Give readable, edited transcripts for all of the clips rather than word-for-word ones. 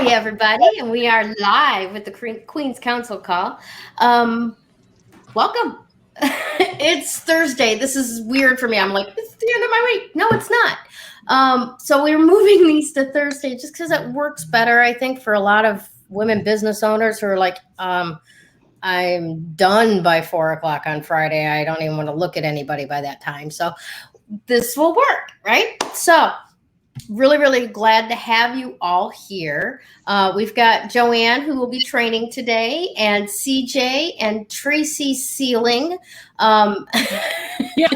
Hi, everybody, and we are live with the Queen's Council call. Welcome. It's Thursday. This is weird for me. I'm like, it's the end of my week. No, it's not. So we're moving these to Thursday just because it works better, I think, for a lot of women business owners who are like, I'm done by 4 o'clock on Friday. I don't even want to look at anybody by that time. So this will work, right? So really, really glad to have you all here. We've got Joanne, who will be training today, and CJ and Tracy Sealing. Yeah.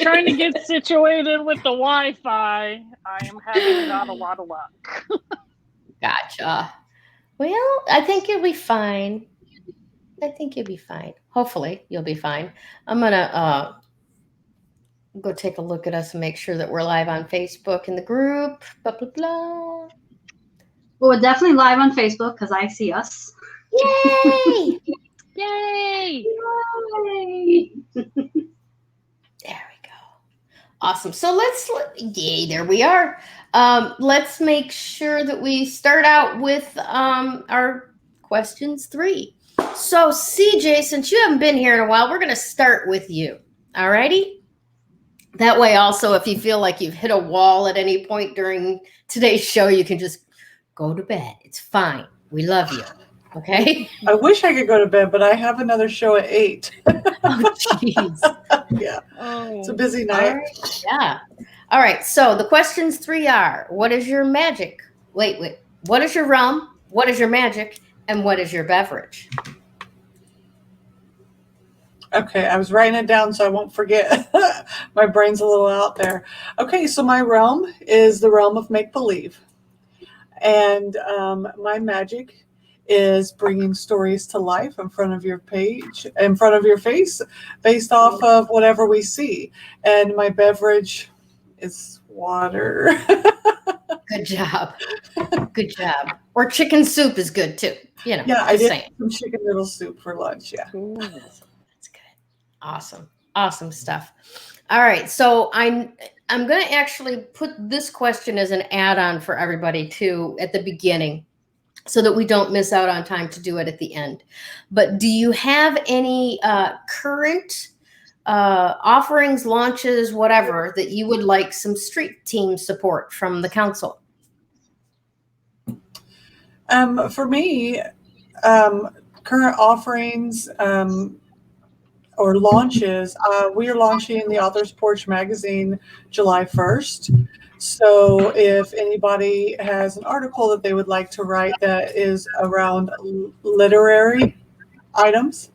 Trying to get situated with the Wi-Fi. I am having not a lot of luck. Gotcha. Well, I think you'll be fine. Hopefully, you'll be fine. I'm going to go take a look at us and make sure that we're live on Facebook in the group. Blah, blah, blah. Well, we're definitely live on Facebook because I see us. Yay! Yay! Yay! There we go. Awesome. So yay, there we are. Let's make sure that we start out with our questions 3. So CJ, since you haven't been here in a while, we're going to start with you. All righty? That way also, if you feel like you've hit a wall at any point during today's show, you can just go to bed. It's fine. We love you. Okay? I wish I could go to bed, but I have another show at 8. Oh, jeez. Yeah. Oh. It's a busy night. All right. Yeah. All right. So the questions 3 are, what is your magic? Wait. What is your rum? What is your magic? And what is your beverage? Okay, I was writing it down so I won't forget. My brain's a little out there. Okay, so my realm is the realm of make-believe. And my magic is bringing stories to life in front of your page, in front of your face, based off of whatever we see. And my beverage is water. Good job. Good job. Or chicken soup is good too. You know, Yeah, I did saying. some chicken noodle soup for lunch, yeah. Ooh. That's good. Awesome stuff. All right. So I'm going to actually put this question as an add-on for everybody too at the beginning so that we don't miss out on time to do it at the end. But do you have any current offerings, launches, whatever, that you would like some street team support from the council? For me, current offerings or launches, we are launching the Author's Porch magazine July 1st. So if anybody has an article that they would like to write that is around literary items,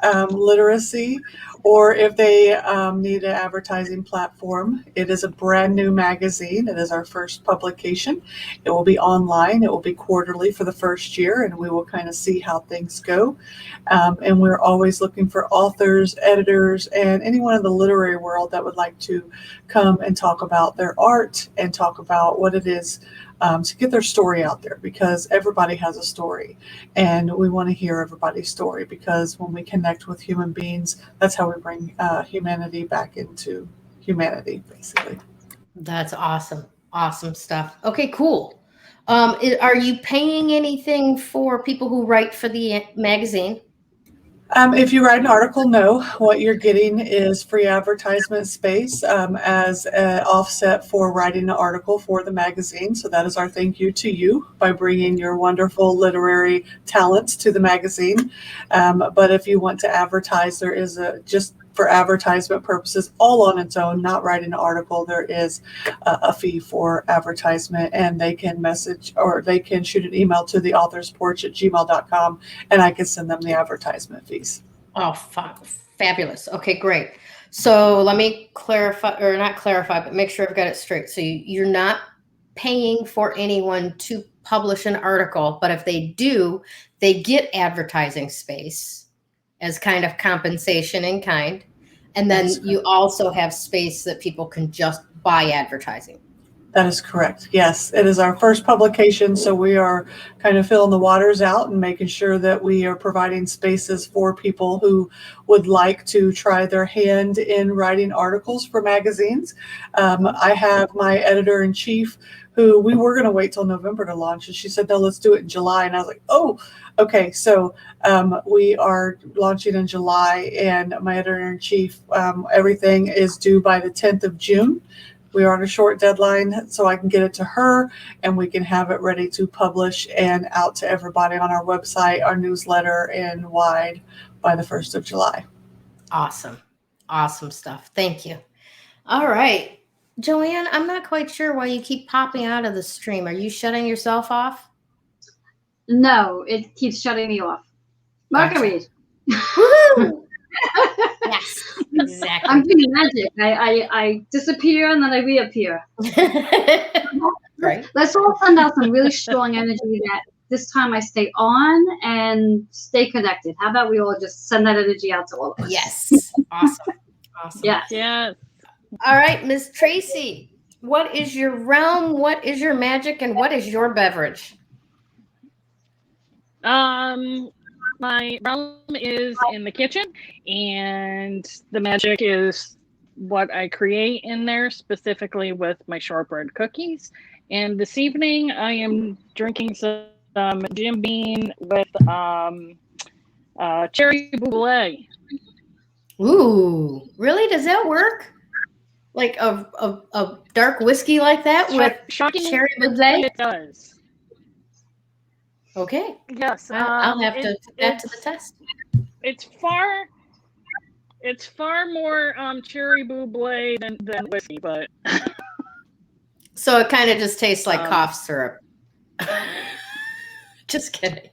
literacy, or if they need an advertising platform, it is a brand new magazine. It is our first publication. It will be online. It will be quarterly for the first year, and we will kind of see how things go. And we're always looking for authors, editors, and anyone in the literary world that would like to come and talk about their art and talk about what it is to get their story out there, because everybody has a story and we want to hear everybody's story, because when we connect with human beings, that's how we bring humanity back into humanity, basically. That's awesome. Awesome stuff. Okay, cool. Are you paying anything for people who write for the magazine? If you write an article, no. What you're getting is free advertisement space as an offset for writing an article for the magazine. So that is our thank you to you by bringing your wonderful literary talents to the magazine. But if you want to advertise, there is just for advertisement purposes, all on its own, not writing an article, there is a fee for advertisement, and they can message or they can shoot an email to the authorsporch@gmail.com, and I can send them the advertisement fees. Oh, fabulous. Okay, great. So let me clarify, or not clarify, but make sure I've got it straight. So you're not paying for anyone to publish an article, but if they do, they get advertising space as kind of compensation in kind. And then you also have space that people can just buy advertising. That is correct. Yes, it is our first publication, so we are kind of filling the waters out and making sure that we are providing spaces for people who would like to try their hand in writing articles for magazines. I have my editor-in-chief who we were going to wait till November to launch, and she said, no, let's do it in July. And I was like, oh, okay. So we are launching in July, and my editor-in-chief, everything is due by the 10th of June. We are on a short deadline, so I can get it to her and we can have it ready to publish and out to everybody on our website, our newsletter, and wide by the 1st of July. Awesome. Awesome stuff. Thank you. All right. Joanne, I'm not quite sure why you keep popping out of the stream. Are you shutting yourself off? No, it keeps shutting me off. Mercury. Woo! Yes, exactly. I'm doing magic. I disappear and then I reappear. Right. Let's all send out some really strong energy that this time I stay on and stay connected. How about we all just send that energy out to all of us? Yes. Awesome. Awesome. Yes. Yes. All right, Miss Tracy, what is your realm? What is your magic? And what is your beverage? My realm is in the kitchen, and the magic is what I create in there, specifically with my shortbread cookies. And this evening, I am drinking some Jim Beam with cherry boulet. Ooh, really? Does that work? Like a dark whiskey like that with Shocking cherry boulet? it does. Okay. Yes, I'll have to put that to the test. It's far more cherry boulet than whiskey, but So it kind of just tastes like cough syrup. Just kidding.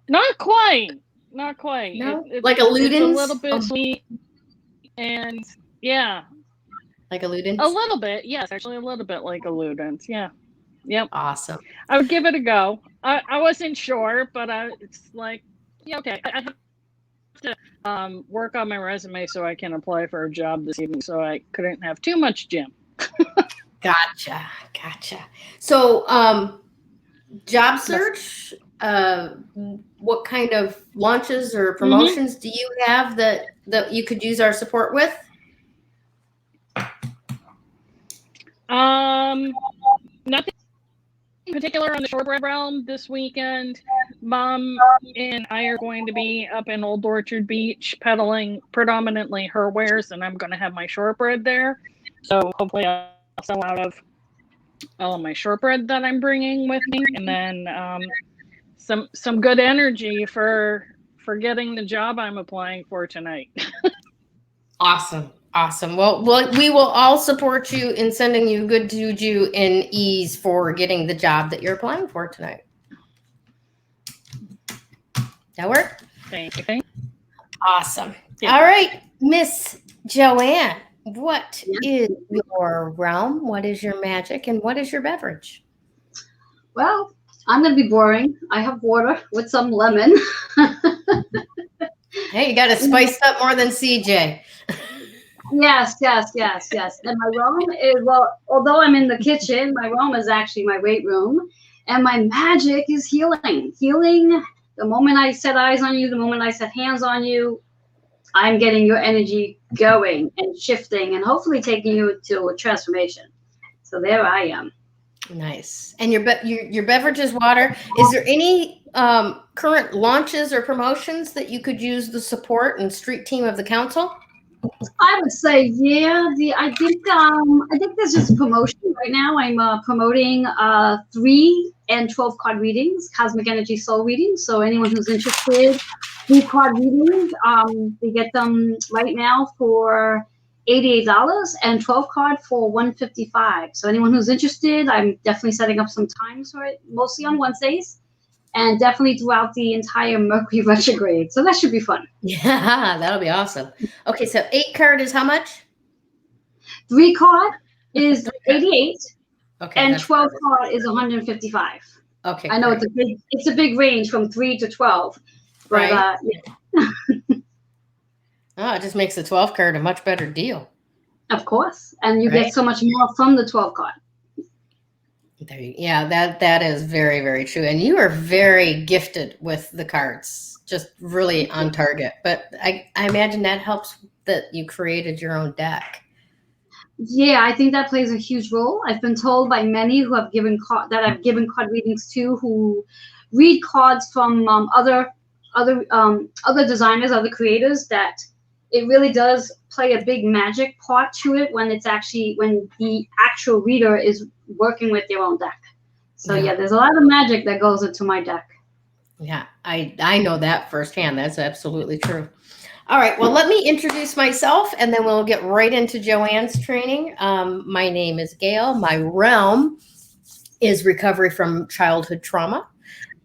not quite. No? It's Like a Ludens? It's a little bit sweet, and yeah, Like a Ludens? a little bit. Yes, actually, a little bit like a Ludens. Yeah, yep. Awesome. I would give it a go. I wasn't sure, but it's like, yeah, okay. I have to work on my resume so I can apply for a job this evening, so I couldn't have too much Jim. Gotcha. So, job search, what kind of launches or promotions do you have that you could use our support with? Nothing in particular on the shortbread realm this weekend. Mom and I are going to be up in Old Orchard Beach peddling predominantly her wares, and I'm going to have my shortbread there. So hopefully I'll sell out of all of my shortbread that I'm bringing with me, and then some good energy for getting the job I'm applying for tonight. Awesome. Well, we will all support you in sending you good juju and ease for getting the job that you're applying for tonight. That work? Thank you. Awesome. Yeah. All right, Miss Joanne, what is your realm? What is your magic? And what is your beverage? Well, I'm going to be boring. I have water with some lemon. Hey, you got to spice up more than CJ. Yes. And my room is, well, although I'm in the kitchen, my room is actually my weight room. And my magic is healing. Healing, the moment I set eyes on you, the moment I set hands on you, I'm getting your energy going and shifting and hopefully taking you to a transformation. So there I am. Nice. And your beverage is water. Is there any current launches or promotions that you could use the support and street team of the council? I would say, yeah. I think there's just a promotion right now. I'm promoting 3 and 12 card readings, cosmic energy soul readings. So anyone who's interested, 3 card readings, they get them right now for $88 and 12 card for $155. So anyone who's interested, I'm definitely setting up some times for it, mostly on Wednesdays. And definitely throughout the entire Mercury retrograde. So that should be fun. Yeah, that'll be awesome. Okay, so 8 card is how much? 3 card is 88, okay, and 12 card is 155. Okay, I know great. it's a big range from 3 to 12, but Right. yeah. Oh, it just makes the 12 card a much better deal. Of course, and you Right. get so much more from the 12 card. Yeah, that is very, very true. And you are very gifted with the cards, just really on target. But I imagine that helps that you created your own deck. Yeah, I think that plays a huge role. I've been told by many who have given that I've given card readings to, who read cards from other designers, other creators, that it really does play a big magic part to it when the actual reader is working with their own deck. So yeah, there's a lot of magic that goes into my deck. Yeah, I know that firsthand. That's absolutely true. All right, well, let me introduce myself, and then we'll get right into Joanne's training. My name is Gayle. My realm is recovery from childhood trauma,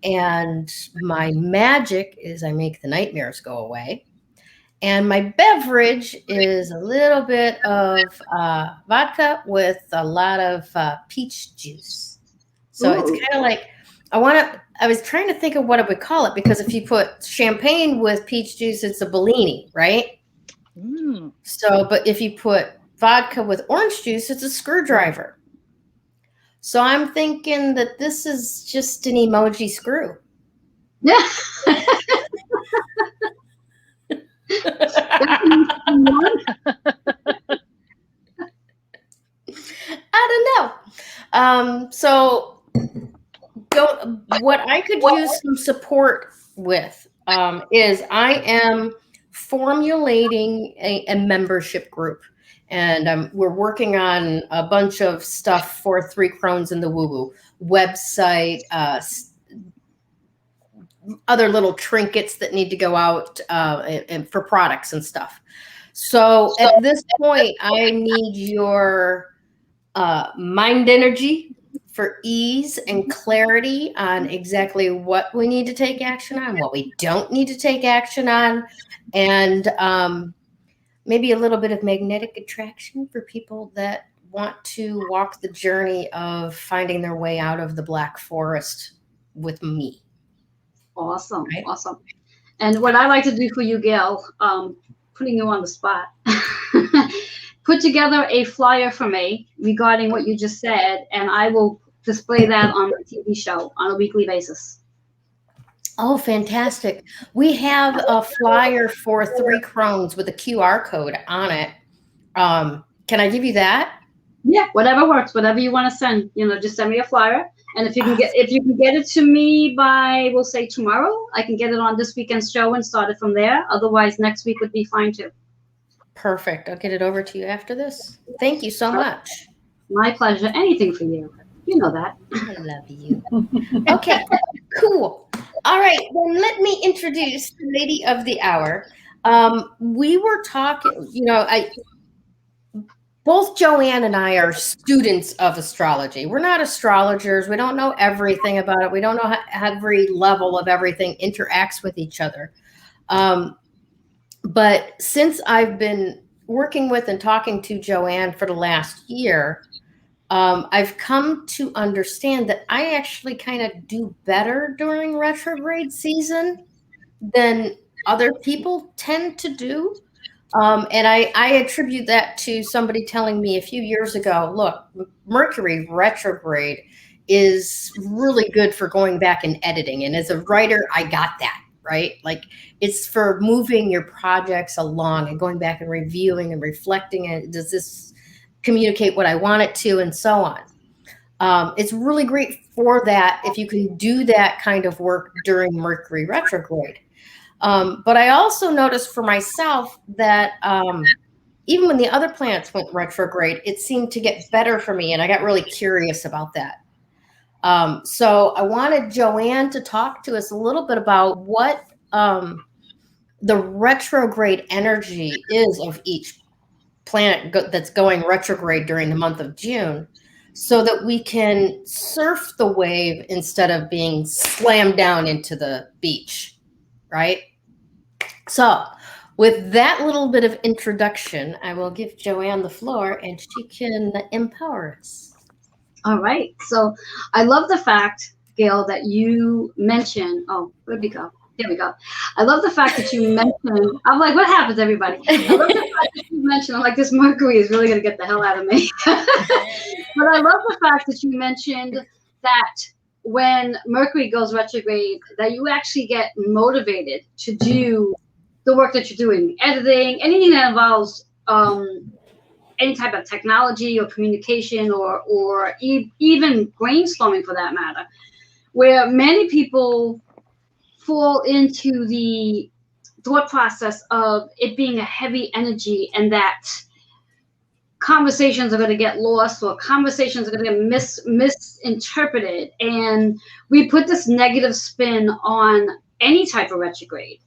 and my magic is I make the nightmares go away. And my beverage is a little bit of vodka with a lot of peach juice. So it's kind of like I was trying to think of what I would call it, because if you put champagne with peach juice, it's a Bellini, right? Mm. So, but if you put vodka with orange juice, it's a screwdriver. So I'm thinking that this is just an emoji screw. Yeah. I don't know. So what I could use some support with is I am formulating a membership group, and we're working on a bunch of stuff for 3 Crones in the Woo Woo website, other little trinkets that need to go out and for products and stuff. So at this point, I need your mind energy for ease and clarity on exactly what we need to take action on, what we don't need to take action on, and maybe a little bit of magnetic attraction for people that want to walk the journey of finding their way out of the Black Forest with me. Awesome. Right? Awesome. And what I like to do for you, Gayle, putting you on the spot, put together a flyer for me regarding what you just said, and I will display that on my TV show on a weekly basis. Oh, fantastic. We have a flyer for 3 Crones with a QR code on it. Can I give you that? Yeah, whatever works, whatever you want to send, just send me a flyer. And if you can get it to me by, we'll say tomorrow, I can get it on this weekend's show and start it from there. Otherwise, next week would be fine too. Perfect. I'll get it over to you after this. Thank you so much. My pleasure. Anything for you. You know that. I love you. Okay, cool. All right, then let me introduce the lady of the hour. We were talking, both Joanne and I are students of astrology. We're not astrologers. We don't know everything about it. We don't know how every level of everything interacts with each other. But since I've been working with and talking to Joanne for the last year, I've come to understand that I actually kind of do better during retrograde season than other people tend to do. And I attribute that to somebody telling me a few years ago, look, Mercury retrograde is really good for going back and editing. And as a writer, I got that, right? Like it's for moving your projects along and going back and reviewing and reflecting. And does this communicate what I want it to, and so on. It's really great for that if you can do that kind of work during Mercury retrograde. But I also noticed for myself that even when the other planets went retrograde, it seemed to get better for me. And I got really curious about that. So I wanted Joanne to talk to us a little bit about what the retrograde energy is of each planet that's going retrograde during the month of June, so that we can surf the wave instead of being slammed down into the beach. Right? So with that little bit of introduction, I will give Joanne the floor and she can empower us. All right. So I love the fact, Gayle, that you mentioned, where'd we go? There we go. I love the fact that you mentioned, I'm like, what happens, everybody? I love the fact that you mentioned, I'm like, this Mercury is really going to get the hell out of me. But I love the fact that you mentioned that when Mercury goes retrograde, that you actually get motivated to do the work that you're doing, editing, anything that involves any type of technology or communication or even brainstorming for that matter, where many people fall into the thought process of it being a heavy energy and that conversations are going to get lost or conversations are going to get misinterpreted. And we put this negative spin on any type of retrograde.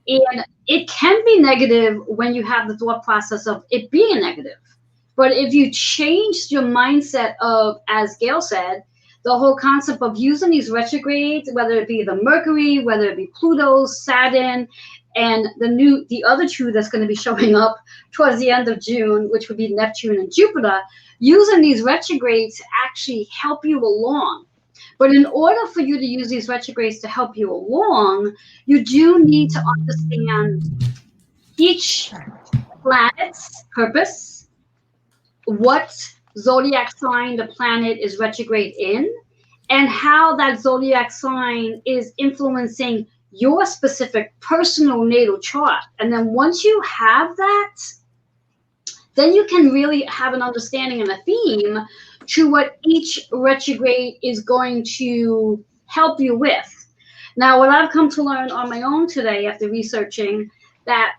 And it can be negative when you have the thought process of it being negative. But if you change your mindset of, as Gayle said, the whole concept of using these retrogrades, whether it be the Mercury, whether it be Pluto, Saturn, and the other two that's going to be showing up towards the end of June, which would be Neptune and Jupiter, using these retrogrades to actually help you along. But in order for you to use these retrogrades to help you along, you do need to understand each planet's purpose, what zodiac sign the planet is retrograde in, and how that zodiac sign is influencing your specific personal natal chart. And then once you have that, then you can really have an understanding and a theme to what each retrograde is going to help you with. Now, what I've come to learn on my own today after researching, that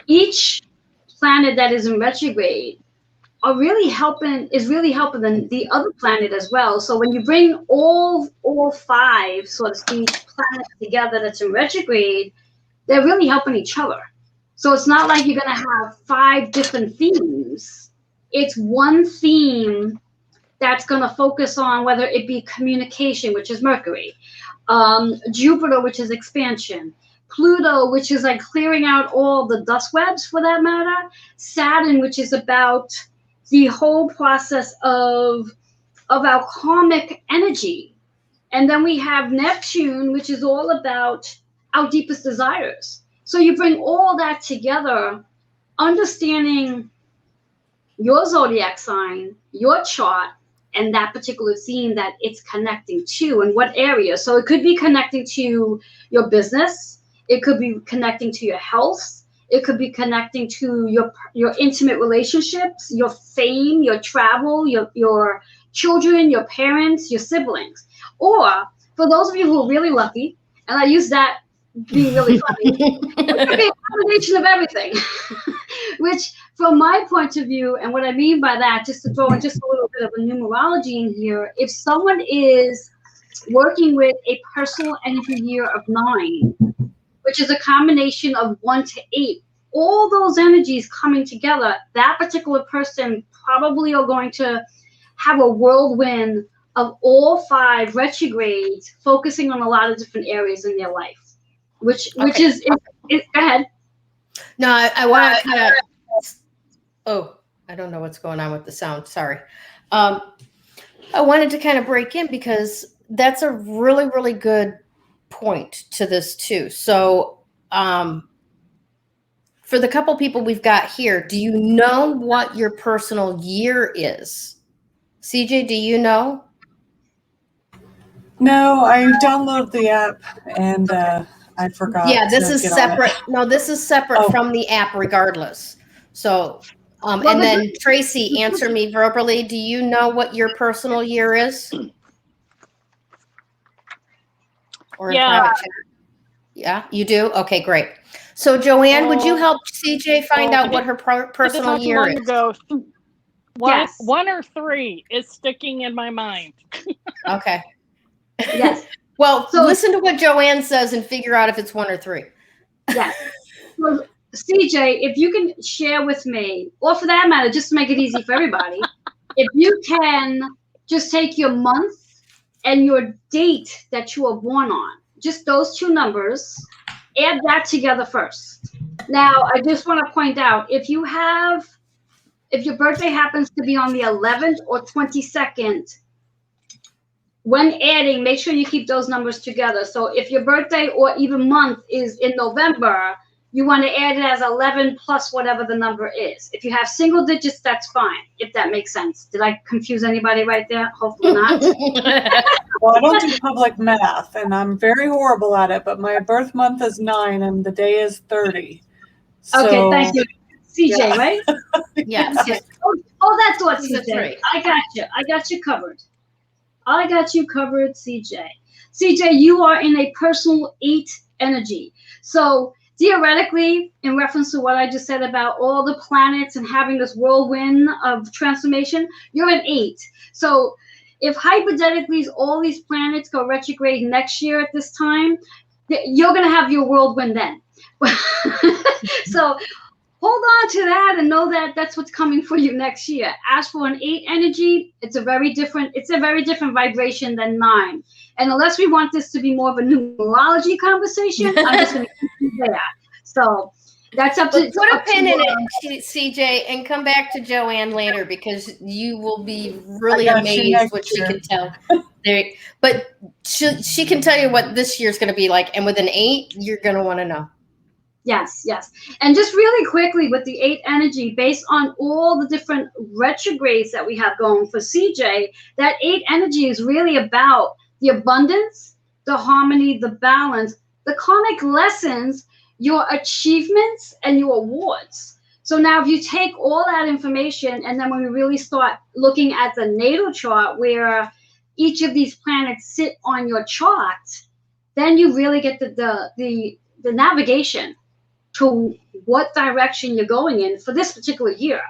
each planet that is in retrograde is really helping the other planet as well. So when you bring all five, so to speak, planets together that's in retrograde, they're really helping each other. So it's not like you're going to have 5 different themes. It's one theme that's going to focus on whether it be communication, which is Mercury, Jupiter, which is expansion, Pluto, which is like clearing out all the dust webs for that matter, Saturn, which is about the whole process of our karmic energy. And then we have Neptune, which is all about our deepest desires. So you bring all that together, understanding your zodiac sign, your chart, and that particular theme that it's connecting to and what area. So it could be connecting to your business. It could be connecting to your health. It could be connecting to your intimate relationships, your fame, your travel, your children, your parents, your siblings. Or for those of you who are really lucky, and I use that being really funny, it could be a combination of everything. Which, from my point of view, and what I mean by that, just to throw in just a little bit of a numerology in here, if someone is working with a personal energy year of 9, which is a combination of 1 to 8, all those energies coming together, that particular person probably are going to have a whirlwind of all 5 retrogrades focusing on a lot of different areas in their life, which is go ahead. No, I want to kind of, I don't know what's going on with the sound. Sorry. I wanted to kind of break in because that's a really, really good point to this too. So, for the couple people we've got here, do you know what your personal year is? CJ, do you know? No, I downloaded the app and I forgot. Yeah, this is separate. No, this is separate from the app regardless. So, and then Tracy, answer me verbally. Do you know what your personal year is? Or in private chat? Yeah, you do? Okay, great. So, Joanne, would you help CJ find out what her personal year is? Ago. Yes. 1 or 3 is sticking in my mind. Okay. Yes. Well, so listen to what Joanne says and figure out if it's 1 or 3. Yes. So, CJ, if you can share with me, or for that matter, just to make it easy for everybody, if you can just take your month and your date that you were born on, just those 2 numbers, add that together first. Now, I just want to point out, if your birthday happens to be on the 11th or 22nd, when adding, make sure you keep those numbers together. So if your birthday or even month is in November, you want to add it as 11 plus whatever the number is. If you have single digits, that's fine, if that makes sense. Did I confuse anybody right there? Hopefully not. Well, I don't do public math, and I'm very horrible at it, but my birth month is 9 and the day is 30. So, Okay, thank you. CJ, yeah. right? Yes. Okay. Oh, that's what, That's CJ. right. I got you. I got you covered. I got you covered, CJ. CJ, you are in a personal 8 energy. So theoretically, in reference to what I just said about all the planets and having this whirlwind of transformation, you're an 8. So if hypothetically all these planets go retrograde next year at this time, you're going to have your whirlwind then. So hold on to that and know that that's what's coming for you next year. As for an 8 energy, it's a very different vibration than 9. And unless we want this to be more of a numerology conversation, I'm just going to keep you there. So that's up to put a pin in it, CJ, and come back to Joanne later, because you will be really amazed what she can tell. But she can tell you what this year's going to be like, and with an 8, you're going to want to know. Yes, yes. And just really quickly with the 8 energy, based on all the different retrogrades that we have going for CJ, that 8 energy is really about the abundance, the harmony, the balance, the karmic lessons, your achievements, and your awards. So now if you take all that information, and then when we really start looking at the natal chart where each of these planets sit on your chart, then you really get the navigation to what direction you're going in for this particular year.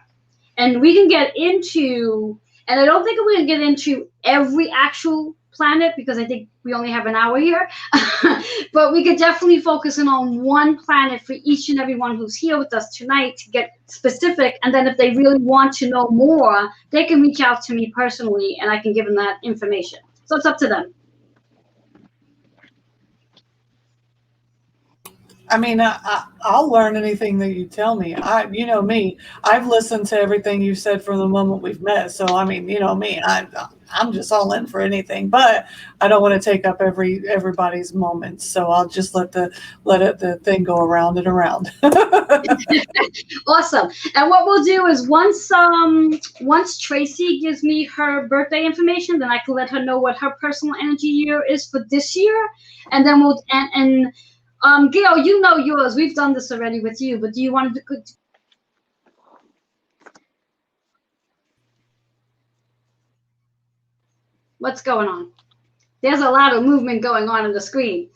And we can get into, and I don't think we're going to get into every actual planet because I think we only have an hour here, but we could definitely focus in on one planet for each and every one who's here with us tonight to get specific. And then if they really want to know more, they can reach out to me personally and I can give them that information. So it's up to them. I mean, I'll learn anything that you tell me. You know me, I've listened to everything you said from the moment we've met. So, I mean, you know me, I'm just all in for anything, but I don't want to take up everybody's moments. So I'll just let the thing go around and around. Awesome. And what we'll do is once Tracy gives me her birthday information, then I can let her know what her personal energy year is for this year. And then we'll, Gayle, you know yours. We've done this already with you, but do you want to do? What's going on? There's a lot of movement going on the screen.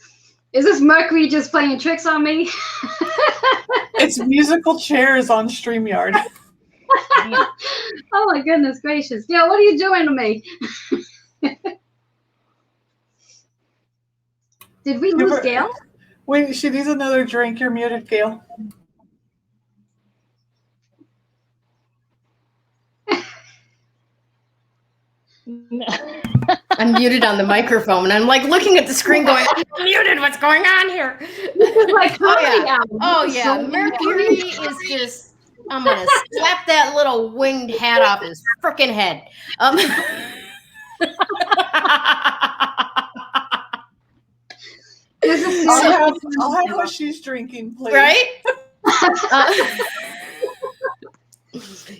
Is this Mercury just playing tricks on me? It's musical chairs on StreamYard. Oh my goodness gracious. Gayle, what are you doing to me? Did we lose Gayle? Wait, she needs another drink. You're muted, Gayle. I'm muted on the microphone. I'm like looking at the screen going, I'm muted. What's going on here? This is like comedy hour. Oh, yeah. Mercury is just, I'm going to slap that little winged hat off his frickin' head. I'll have what she's drinking, please. Right?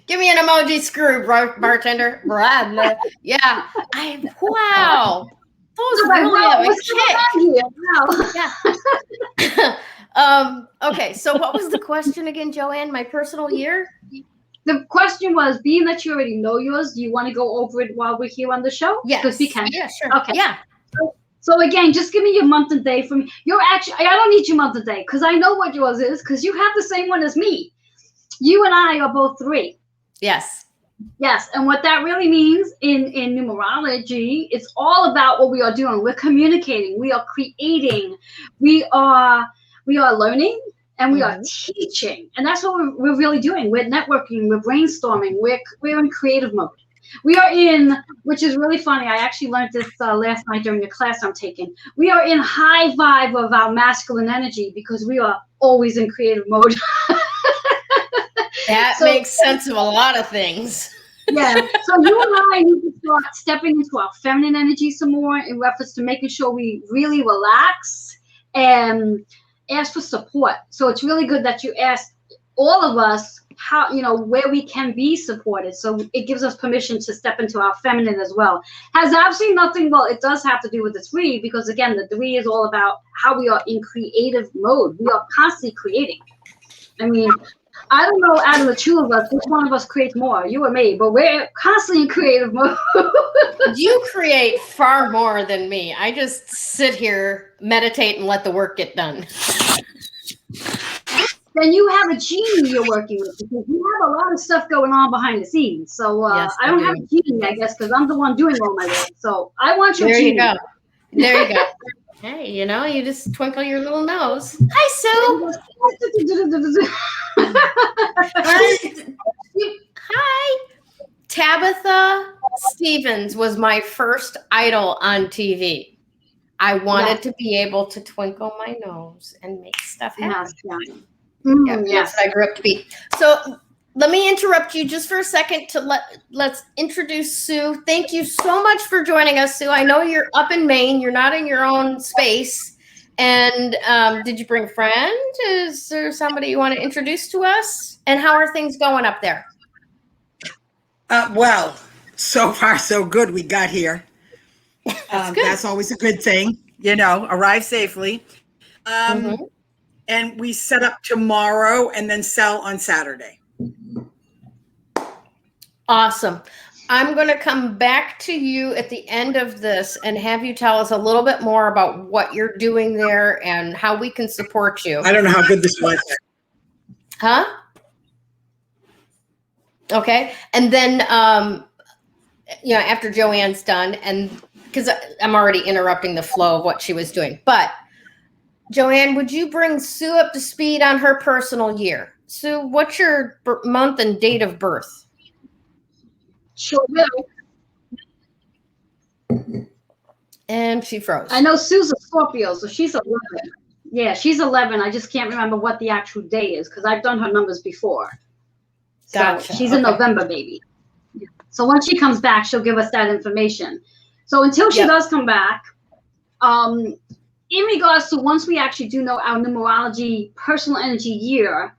Give me an emoji screw, bartender. Yeah. Wow. Those really have a kick. Yeah. Okay, so what was the question again, Joanne? My personal year? The question was, being that you already know yours, do you want to go over it while we're here on the show? Yes. Because we can. Yeah, sure. Okay. Yeah. So again, just give me your month and day from you're actually, I don't need your month and day because I know what yours is because you have the same one as me. You and I are both 3. Yes. Yes. And what that really means in numerology, it's all about what we are doing. We're communicating, we are creating, we are learning, and we are teaching. And that's what we're really doing. We're networking, we're brainstorming, we're in creative mode. We are in, which is really funny. I actually learned this last night during the class I'm taking. We are in high vibe of our masculine energy because we are always in creative mode. That makes sense of a lot of things. Yeah. So you and I need to start stepping into our feminine energy some more in reference to making sure we really relax and ask for support. So it's really good that you asked all of us how, where we can be supported. So it gives us permission to step into our feminine as well. Has absolutely nothing, well, it does have to do with the three, because again, the three is all about how we are in creative mode. We are constantly creating. I mean, I don't know, out of the two of us, which one of us creates more, you or me, but we're constantly in creative mode. You create far more than me. I just sit here, meditate, and let the work get done. Then you have a genie you're working with, because you have a lot of stuff going on behind the scenes. So Yes, I don't have a genie, I guess, because I'm the one doing all my work. So I want your genie. There you go. There you go. Hey, you just twinkle your little nose. Hi, Sue. Hi. Tabitha Stevens was my first idol on TV. I wanted to be able to twinkle my nose and make stuff happen. That's what I grew up to be. So let me interrupt you just for a second to let's introduce Sue. Thank you so much for joining us, Sue. I know you're up in Maine. You're not in your own space. And did you bring a friend? Is there somebody you want to introduce to us? And how are things going up there? Well, so far so good. We got here. That's always a good thing, arrive safely. And we set up tomorrow and then sell on Saturday. Awesome. I'm going to come back to you at the end of this and have you tell us a little bit more about what you're doing there and how we can support you. I don't know how good this was. Huh? Okay. And then, after Joanne's done, and because I'm already interrupting the flow of what she was doing, but Joanne, would you bring Sue up to speed on her personal year? Sue, what's your month and date of birth? Sure will. And she froze. I know Sue's a Scorpio, so she's 11. Yeah, she's 11. I just can't remember what the actual day is because I've done her numbers before. Gotcha. So she's a November baby. So once she comes back, she'll give us that information. So until she does come back, in regards to once we actually do know our numerology personal energy year,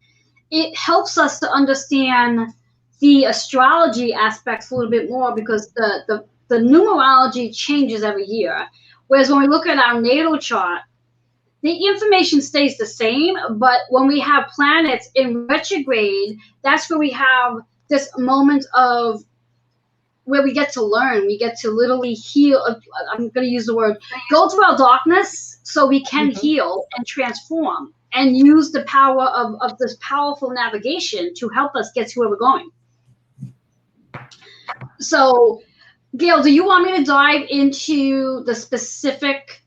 it helps us to understand the astrology aspects a little bit more because the numerology changes every year. Whereas when we look at our natal chart, the information stays the same, but when we have planets in retrograde, that's where we have this moment of where we get to learn. We get to literally heal. I'm going to use the word, go through our darkness so we can heal and transform and use the power of this powerful navigation to help us get to where we're going. So, Gayle, do you want me to dive into the specific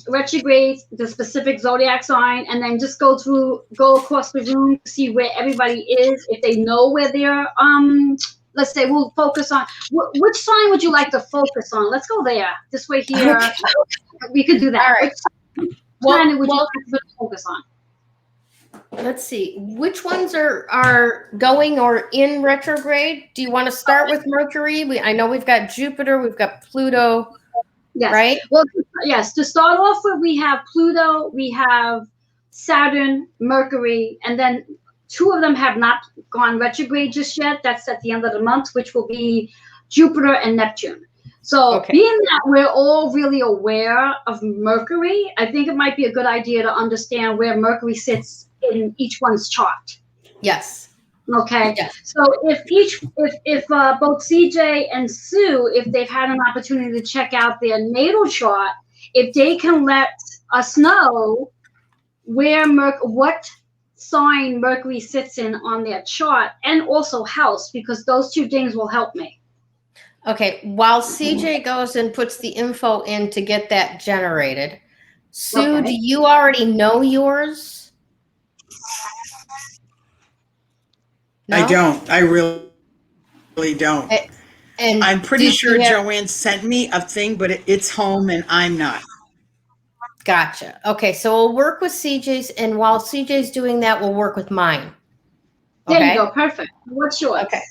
retrogrades, the specific zodiac sign, and then just go across the room to see where everybody is, if they know where they're, let's say we'll focus on, which sign would you like to focus on? Let's go there. This way here, we could do that. All right. Which sign would you like to focus on? Let's see. Which ones are going or in retrograde? Do you want to start with Mercury? I know we've got Jupiter, we've got Pluto. Yes. Right? Well, yes. To start off with, we have Pluto, we have Saturn, Mercury, and then two of them have not gone retrograde just yet. That's at the end of the month, which will be Jupiter and Neptune. So being that we're all really aware of Mercury, I think it might be a good idea to understand where Mercury sits in each one's chart. Yes. Okay. Yes. So if both CJ and Sue, if they've had an opportunity to check out their natal chart, if they can let us know what sign Mercury sits in on their chart, and also house, because those two things will help me. Okay. While CJ goes and puts the info in to get that generated, Sue, do you already know yours? No? I don't. I really don't. And I'm pretty sure Joanne sent me a thing, but it's home and I'm not. Gotcha. Okay, so we'll work with CJ's, and while CJ's doing that, we'll work with mine. There you go. Perfect. What's yours? Okay.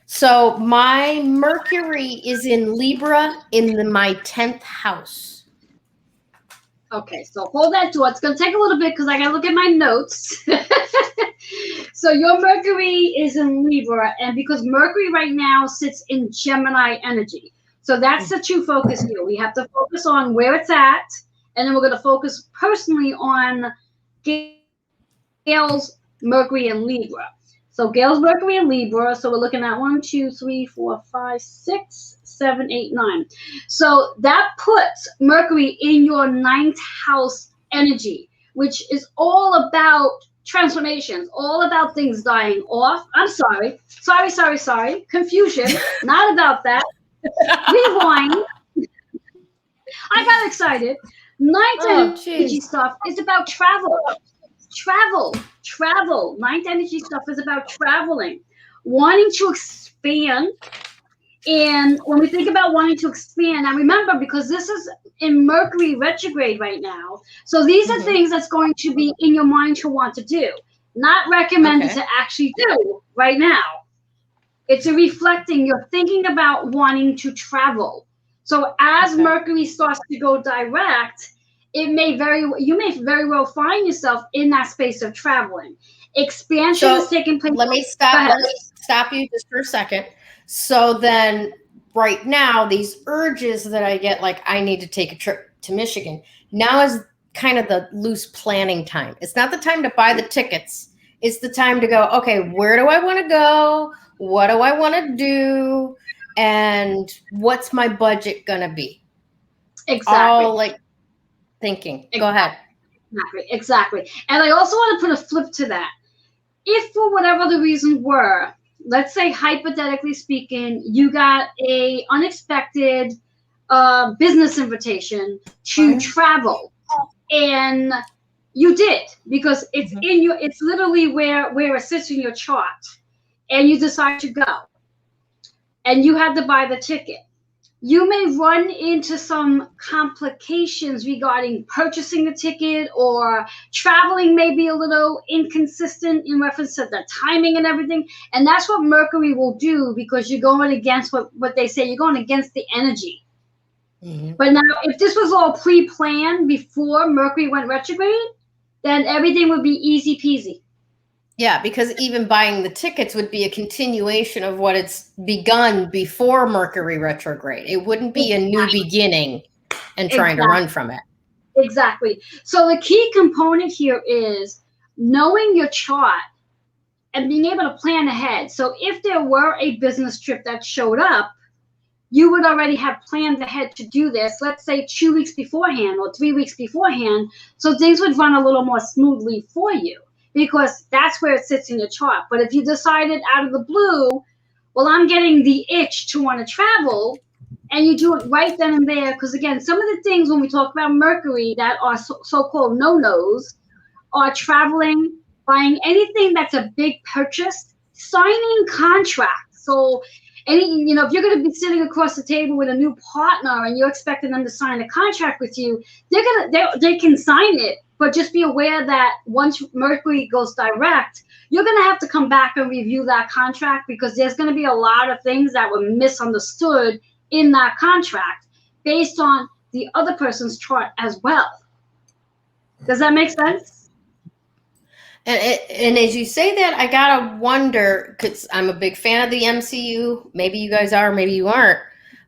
So my Mercury is in Libra in my 10th house. Okay, so hold that thought. It's going to take a little bit because I got to look at my notes. So your Mercury is in Libra, and because Mercury right now sits in Gemini energy. So that's the true focus here. We have to focus on where it's at, and then we're going to focus personally on Gayle's Mercury in Libra. So Gayle's Mercury in Libra. So we're looking at 1, 2, 3, 4, 5, 6, 7, 8, 9. So that puts Mercury in your 9th house energy, which is all about transformations, all about things dying off. I'm sorry. Confusion. Not about that. Rewind. I got excited. 9th energy stuff is about travel. Travel. 9th energy stuff is about traveling, wanting to expand. And when we think about wanting to expand, now remember, because this is in Mercury retrograde right now, so these are things that's going to be in your mind to want to do, not recommended to actually do right now. It's a reflecting, you're thinking about wanting to travel. So as Mercury starts to go direct, you may very well find yourself in that space of traveling. Expansion is taking place. Let me stop you just for a second. So then right now, these urges that I get, like I need to take a trip to Michigan, now is kind of the loose planning time. It's not the time to buy the tickets. It's the time to go, okay, where do I want to go? What do I want to do? And what's my budget going to be? Exactly. All like thinking. Go ahead. Exactly. And I also want to put a flip to that. If for whatever the reason were, let's say hypothetically speaking, you got a unexpected business invitation to travel, and you did, because it's it's literally where it sits in your chart, and you decide to go, and you had to buy the ticket. You may run into some complications regarding purchasing the ticket, or traveling may be a little inconsistent in reference to the timing and everything. And that's what Mercury will do, because you're going against what they say, you're going against the energy. But now, if this was all pre-planned before Mercury went retrograde, then everything would be easy peasy. Yeah, because even buying the tickets would be a continuation of what it's begun before Mercury retrograde. It wouldn't be a new beginning and trying to run from it. Exactly. So the key component here is knowing your chart and being able to plan ahead. So if there were a business trip that showed up, you would already have planned ahead to do this, let's say 2 weeks beforehand or 3 weeks beforehand, so things would run a little more smoothly for you, because that's where it sits in your chart. But if you decided out of the blue, well, I'm getting the itch to want to travel, and you do it right then and there, because again, some of the things when we talk about Mercury that are so-called no-nos are traveling, buying anything that's a big purchase, signing contracts. So if you're going to be sitting across the table with a new partner and you're expecting them to sign a contract with you, they can sign it. But just be aware that once Mercury goes direct, you're going to have to come back and review that contract, because there's going to be a lot of things that were misunderstood in that contract based on the other person's chart as well. Does that make sense? And as you say that, I got to wonder, because I'm a big fan of the MCU. Maybe you guys are, maybe you aren't.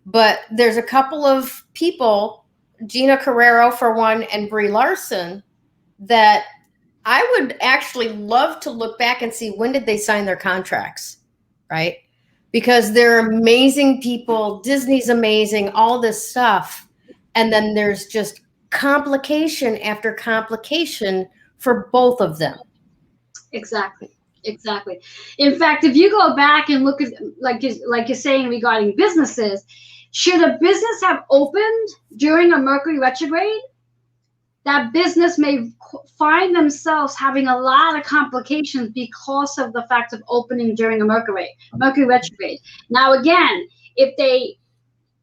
But there's a couple of people, Gina Carrero for one, and Brie Larson, that I would actually love to look back and see when did they sign their contracts, right? Because they're amazing people. Disney's amazing, all this stuff. And then there's just complication after complication for both of them. Exactly. In fact, if you go back and look at, like you're saying regarding businesses, should a business have opened during a Mercury retrograde, that business may find themselves having a lot of complications because of the fact of opening during a Mercury retrograde. Now, again, if they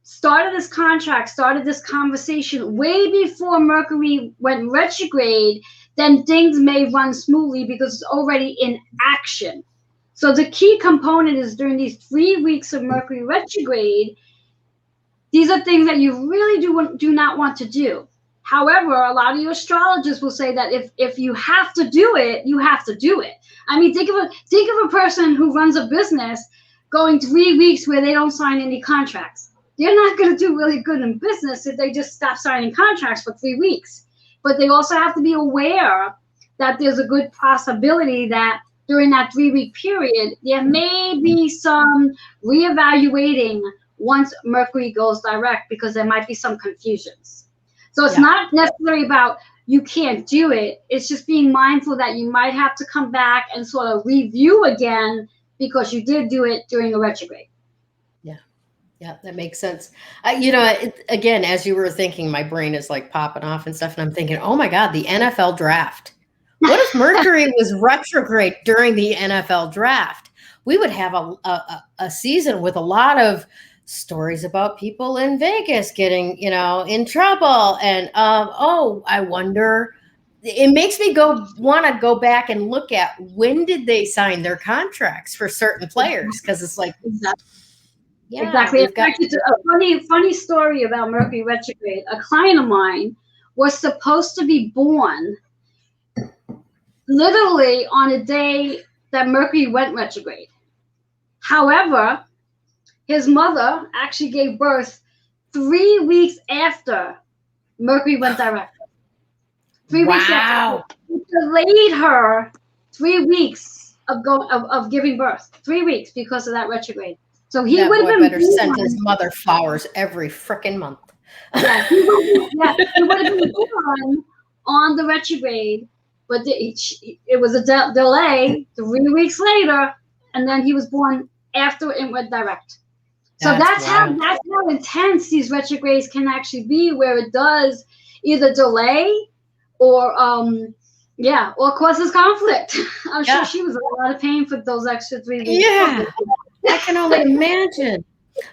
started this contract, started this conversation way before Mercury went retrograde, then things may run smoothly because it's already in action. So the key component is during these 3 weeks of Mercury retrograde, these are things that you really do not want to do. However, a lot of you astrologers will say that if you have to do it, you have to do it. I mean, think of a person who runs a business going 3 weeks where they don't sign any contracts. They're not going to do really good in business if they just stop signing contracts for 3 weeks. But they also have to be aware that there's a good possibility that during that 3-week period, there may be some reevaluating once Mercury goes direct, because there might be some confusions. So it's not necessarily about you can't do it. It's just being mindful that you might have to come back and sort of review again because you did do it during a retrograde. Yeah, that makes sense. Again, as you were thinking, my brain is like popping off and stuff. And I'm thinking, oh my God, the NFL draft. What if Mercury was retrograde during the NFL draft? We would have a season with a lot of stories about people in Vegas getting, in trouble. And, I wonder, it makes me want to go back and look at when did they sign their contracts for certain players? Because it's like, exactly. In fact, it's a funny story about Mercury retrograde. A client of mine was supposed to be born literally on a day that Mercury went retrograde. However, his mother actually gave birth 3 weeks after Mercury went direct. 3 weeks after. It delayed her 3 weeks of giving birth. 3 weeks because of that retrograde. So he would have been better send his mother flowers every frickin' month. He would have been born on the retrograde, but it was a delay 3 weeks later, and then he was born after it went direct. So that's how intense these retrogrades can actually be, where it does either delay or causes conflict. I'm sure she was in a lot of pain for those extra 3 weeks. Yeah. I can only imagine.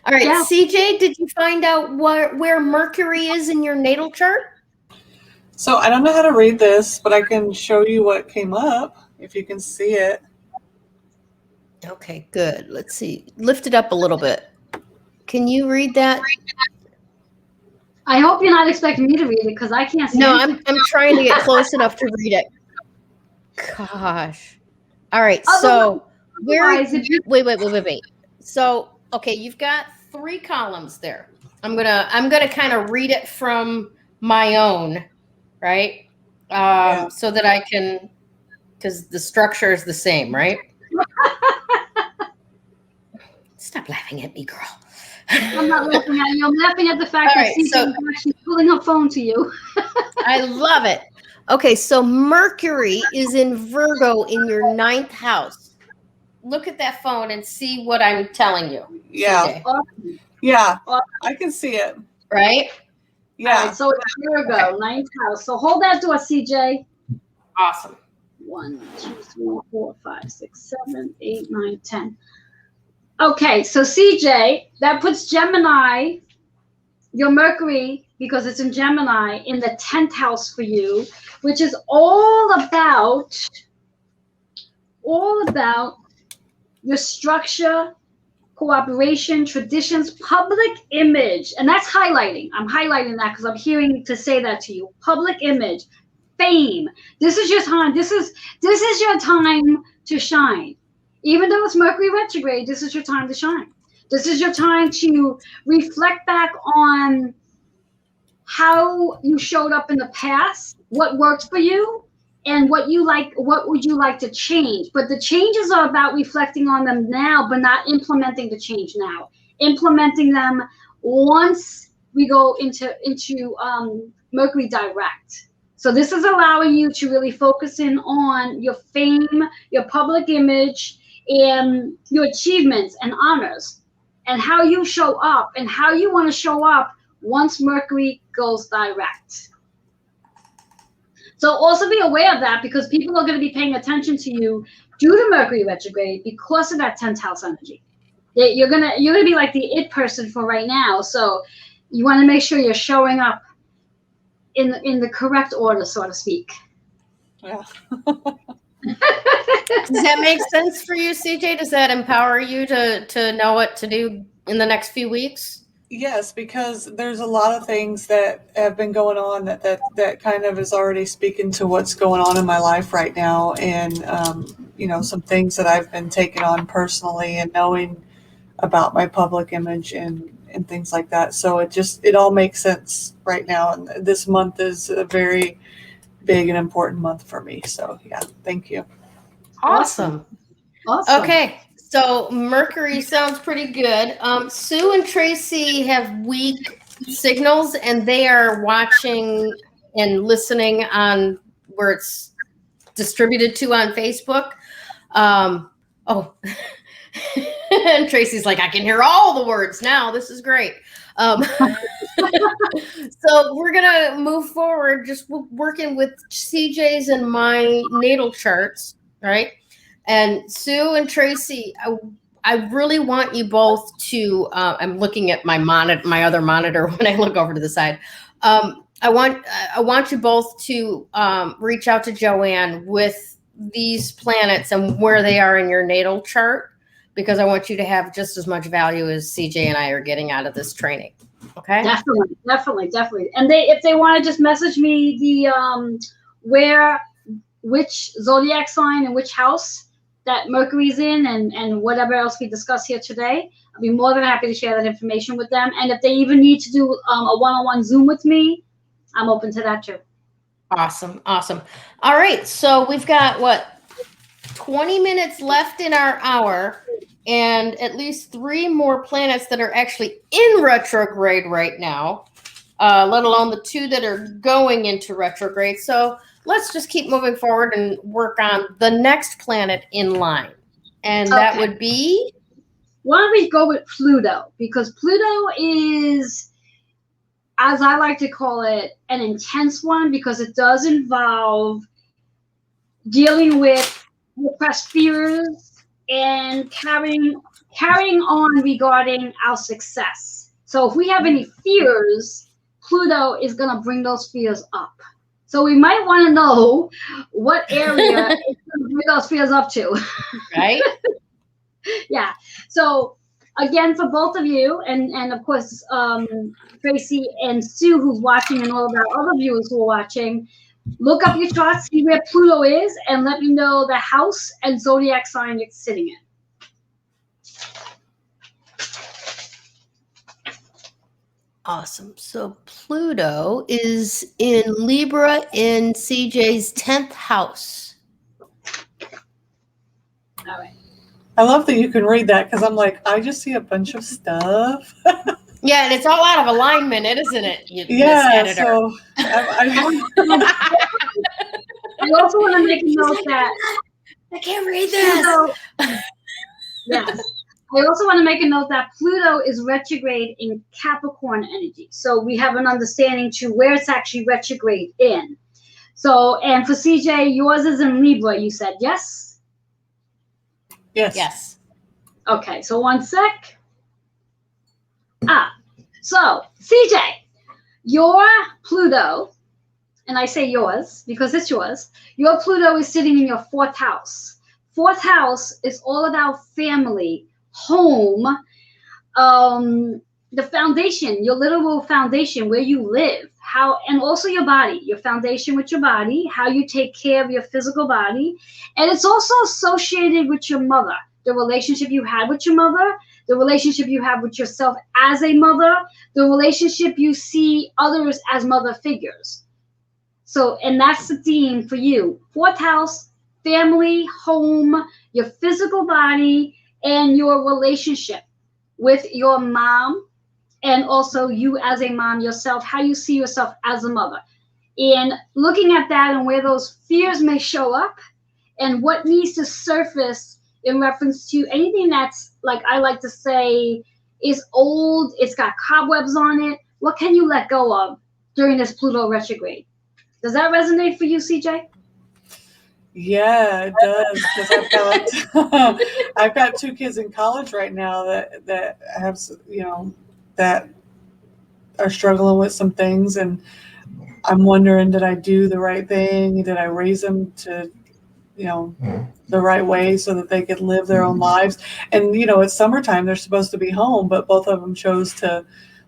All right, CJ, did you find out where Mercury is in your natal chart? So I don't know how to read this, but I can show you what came up if you can see it. Okay, good. Let's see. Lift it up a little bit. Can you read that? I hope you're not expecting me to read it because I can't see it. No, I'm trying to get close enough to read it. Gosh. All right, so wait. So, okay, you've got 3 columns there. I'm gonna kind of read it from my own, right? So that I can, because the structure is the same, right? Stop laughing at me, girl. I'm not laughing at you. I'm laughing at the fact that she's actually pulling her phone to you. I love it. Okay, so Mercury is in Virgo in your 9th house. Look at that phone and see what I'm telling you. Yeah. Awesome. Yeah. I can see it. Right? Yeah. Right, so it's Virgo, 9th house. So hold that door, CJ. Awesome. 1, 2, 3, 4, 5, 6, 7, 8, 9, 10. Okay, so CJ, that puts Gemini, your Mercury, because it's in Gemini, in the 10th house for you, which is all about your structure, cooperation, traditions, public image. And that's highlighting. I'm highlighting that because I'm hearing to say that to you. Public image, fame. This is your time. This is your time to shine. Even though it's Mercury retrograde, this is your time to shine. This is your time to reflect back on how you showed up in the past, what worked for you, and what would you like to change. But the changes are about reflecting on them now, but not implementing the change now. Implementing them once we go into Mercury direct. So this is allowing you to really focus in on your fame, your public image, and your achievements and honors, and how you show up and how you want to show up once Mercury goes direct. So also be aware of that, because people are going to be paying attention to you due to Mercury retrograde because of that 10th house energy. You're gonna be like the it person for right now. So you want to make sure you're showing up in the correct order, so to speak. Yeah. Does that make sense for you, CJ? Does that empower you to know what to do in the next few weeks? Yes, because there's a lot of things that have been going on that kind of is already speaking to what's going on in my life right now, and some things that I've been taking on personally and knowing about my public image and things like that. So it all makes sense right now, and this month is a very big and important month for me. So yeah, thank you. Awesome. Okay. So Mercury sounds pretty good. Sue and Tracy have weak signals, and they are watching and listening on where it's distributed to on Facebook. And Tracy's like, I can hear all the words now. This is great. So we're gonna move forward, just working with CJ's and my natal charts, right? And Sue and Tracy, I really want you both to. I'm looking at my other monitor when I look over to the side. I want you both to reach out to Joanne with these planets and where they are in your natal chart, because I want you to have just as much value as CJ and I are getting out of this training. Okay. Definitely. And if they want to just message me the which zodiac sign and which house that Mercury's in, and whatever else we discuss here today, I'll be more than happy to share that information with them. And if they even need to do a one-on-one Zoom with me, I'm open to that too. Awesome. All right. So we've got 20 minutes left in our hour, and at least 3 more planets that are actually in retrograde right now, let alone the 2 that are going into retrograde. So let's just keep moving forward and work on the next planet in line. And that would be? Why don't we go with Pluto? Because Pluto is, as I like to call it, an intense one, because it does involve dealing with repressed fears and carrying on regarding our success. So if we have any fears, Pluto is going to bring those fears up. So we might want to know what area it's going to bring those fears up to. Right? Yeah. So again, for both of you, and of course, Tracy and Sue, who's watching, and all of our other viewers who are watching, look up your chart, see where Pluto is, and let me know the house and zodiac sign it's sitting in. Awesome. So Pluto is in Libra in CJ's 10th house. All right. I love that you can read that, because I'm like, I just see a bunch of stuff. Yeah, and it's all out of alignment, isn't it? Yeah, so I also want to make a note that I can't read this. Yes. I also want to make a note that Pluto is retrograde in Capricorn energy. So we have an understanding to where it's actually retrograde in. So, and for CJ, yours is in Libra, you said, yes? Yes. Okay, so one sec. So CJ, your Pluto, and I say yours because it's yours, your Pluto is sitting in your 4th house. 4th house is all about family, home, the foundation, your literal foundation, where you live, how, and also your body, your foundation with your body, how you take care of your physical body. And it's also associated with your mother, the relationship you had with your mother, the relationship you have with yourself as a mother, the relationship you see others as mother figures. So, and that's the theme for you. 4th house, family, home, your physical body, and your relationship with your mom, and also you as a mom yourself, how you see yourself as a mother. And looking at that and where those fears may show up and what needs to surface in reference to anything that's, like I like to say, is old, it's got cobwebs on it. What can you let go of during this Pluto retrograde? Does that resonate for you, CJ? Yeah, it does, because I've got 2 kids in college right now that have, that are struggling with some things, and I'm wondering, did I do the right thing? Did I raise them to the right way so that they could live their own lives. And, it's summertime, they're supposed to be home, but both of them chose to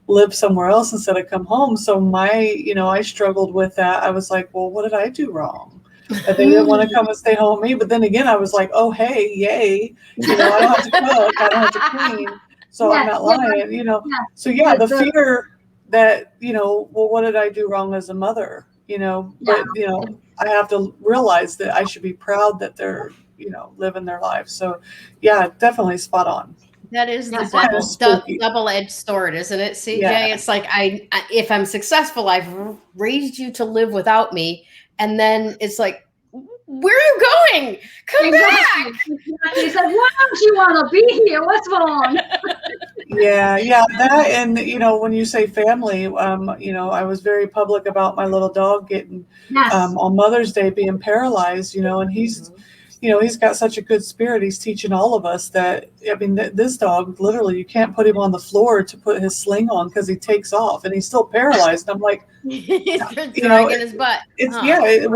live somewhere else instead of come home. So I struggled with that. I was like, well, what did I do wrong? That they didn't want to come and stay home with me. But then again, I was like, oh, hey, yay. I don't have to cook. I don't have to clean. So I'm not lying, So the fear that, well, what did I do wrong as a mother? But, I have to realize that I should be proud that they're, living their lives. So definitely spot on. That is the double-edged sword, isn't it, CJ? Yeah. It's like if I'm successful, I've raised you to live without me, and then it's like, where are you going? Come back! He said, "Why don't you want to be here? What's wrong?" That, and when you say family, I was very public about my little dog getting on Mother's Day being paralyzed, and he's. He's got such a good spirit. He's teaching all of us that, this dog, literally, you can't put him on the floor to put his sling on because he takes off and he's still paralyzed. And I'm like, he's dragging his butt. It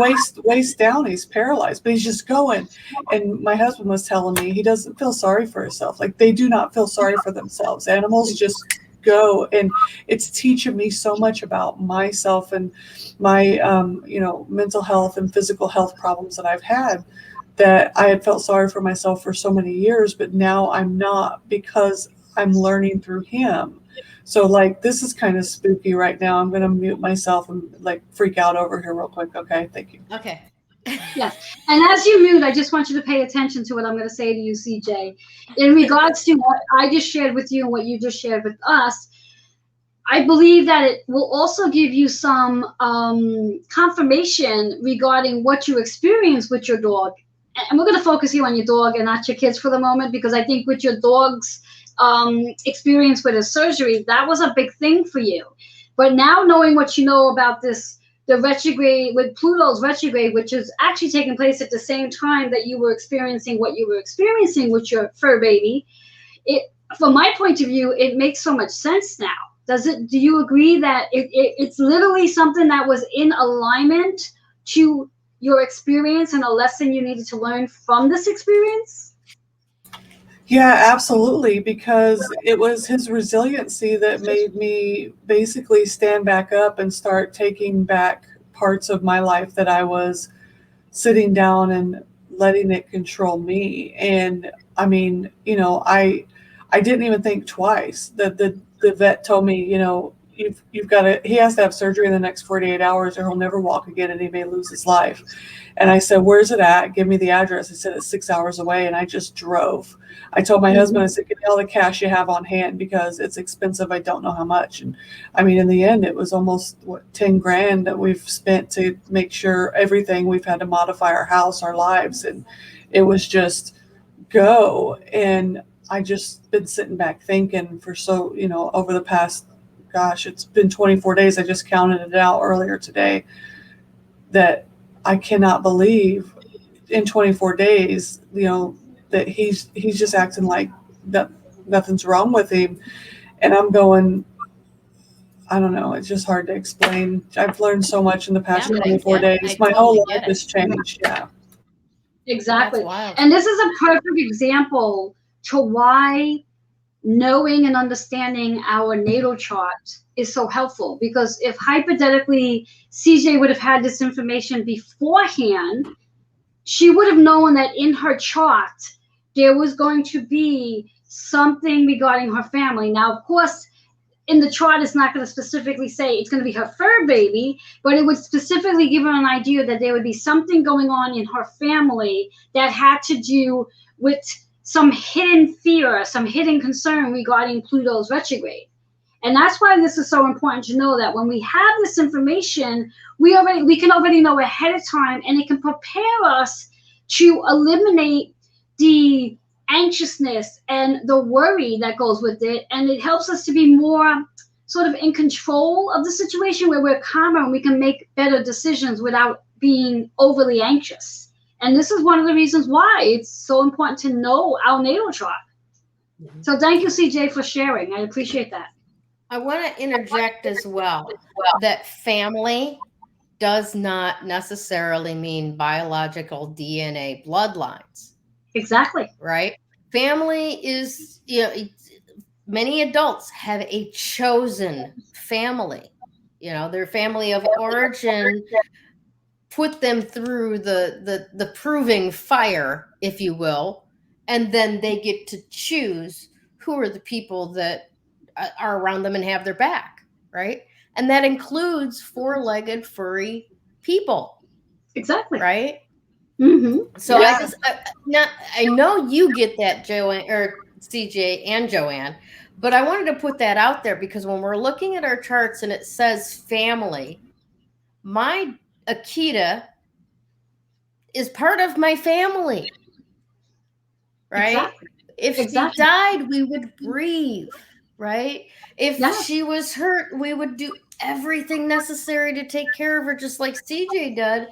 waist down. He's paralyzed, but he's just going. And my husband was telling me he doesn't feel sorry for himself. Like, they do not feel sorry for themselves. Animals just go. And it's teaching me so much about myself and my, mental health and physical health problems that I've had, that I had felt sorry for myself for so many years, but now I'm not, because I'm learning through him. So this is kind of spooky right now. I'm going to mute myself and freak out over here real quick. Okay. Thank you. Okay. Yes. And as you mute, I just want you to pay attention to what I'm going to say to you, CJ, in regards to what I just shared with you and what you just shared with us. I believe that it will also give you some confirmation regarding what you experience with your dog. And we're going to focus here on your dog and not your kids for the moment, because I think with your dog's experience with his surgery, that was a big thing for you. But now, knowing what you know about the retrograde, with Pluto's retrograde, which is actually taking place at the same time that you were experiencing what you were experiencing with your fur baby, from my point of view, it makes so much sense now. Do you agree that it's literally something that was in alignment to your experience and a lesson you needed to learn from this experience? Yeah, absolutely. Because it was his resiliency that made me basically stand back up and start taking back parts of my life that I was sitting down and letting it control me. And I didn't even think twice. The vet told me, you've got to, he has to have surgery in the next 48 hours or he'll never walk again and he may lose his life. And I said, where's it at? Give me the address. He said, it's 6 hours away. And I just drove. I told my husband, I said, give me all the cash you have on hand because it's expensive. I don't know how much. And in the end, it was almost 10 grand that we've spent to make sure everything. We've had to modify our house, our lives. And it was just go. And I just been sitting back thinking for over the past, it's been 24 days. I just counted it out earlier today that I cannot believe in 24 days, that he's just acting like that nothing's wrong with him. And I'm going, I don't know. It's just hard to explain. I've learned so much in the past 24 days. My whole life has changed. Yeah. Exactly. And this is a perfect example to why knowing and understanding our natal chart is so helpful, because if hypothetically CJ would have had this information beforehand, she would have known that in her chart there was going to be something regarding her family. Now, of course, in the chart, it's not going to specifically say it's going to be her fur baby, but it would specifically give her an idea that there would be something going on in her family that had to do with some hidden fear, some hidden concern regarding Pluto's retrograde. And that's why this is so important to know that when we have this information, we can already know ahead of time, and it can prepare us to eliminate the anxiousness and the worry that goes with it. And it helps us to be more sort of in control of the situation, where we're calmer and we can make better decisions without being overly anxious. And this is one of the reasons why it's so important to know our natal chart. So thank you, CJ, for sharing. I appreciate that. I want to interject as well that family does not necessarily mean biological DNA bloodlines. Exactly. Right? Family is, many adults have a chosen family. Their family of origin put them through the proving fire, if you will, and then they get to choose who are the people that are around them and have their back, right? And that includes four-legged furry people. Exactly. Right? Mm-hmm. So I know you get that, Joanne, or CJ and Joanne, but I wanted to put that out there because when we're looking at our charts and it says family, my Akita is part of my family, right? Exactly. If she died, we would grieve, right? If she was hurt, we would do everything necessary to take care of her, just like CJ did,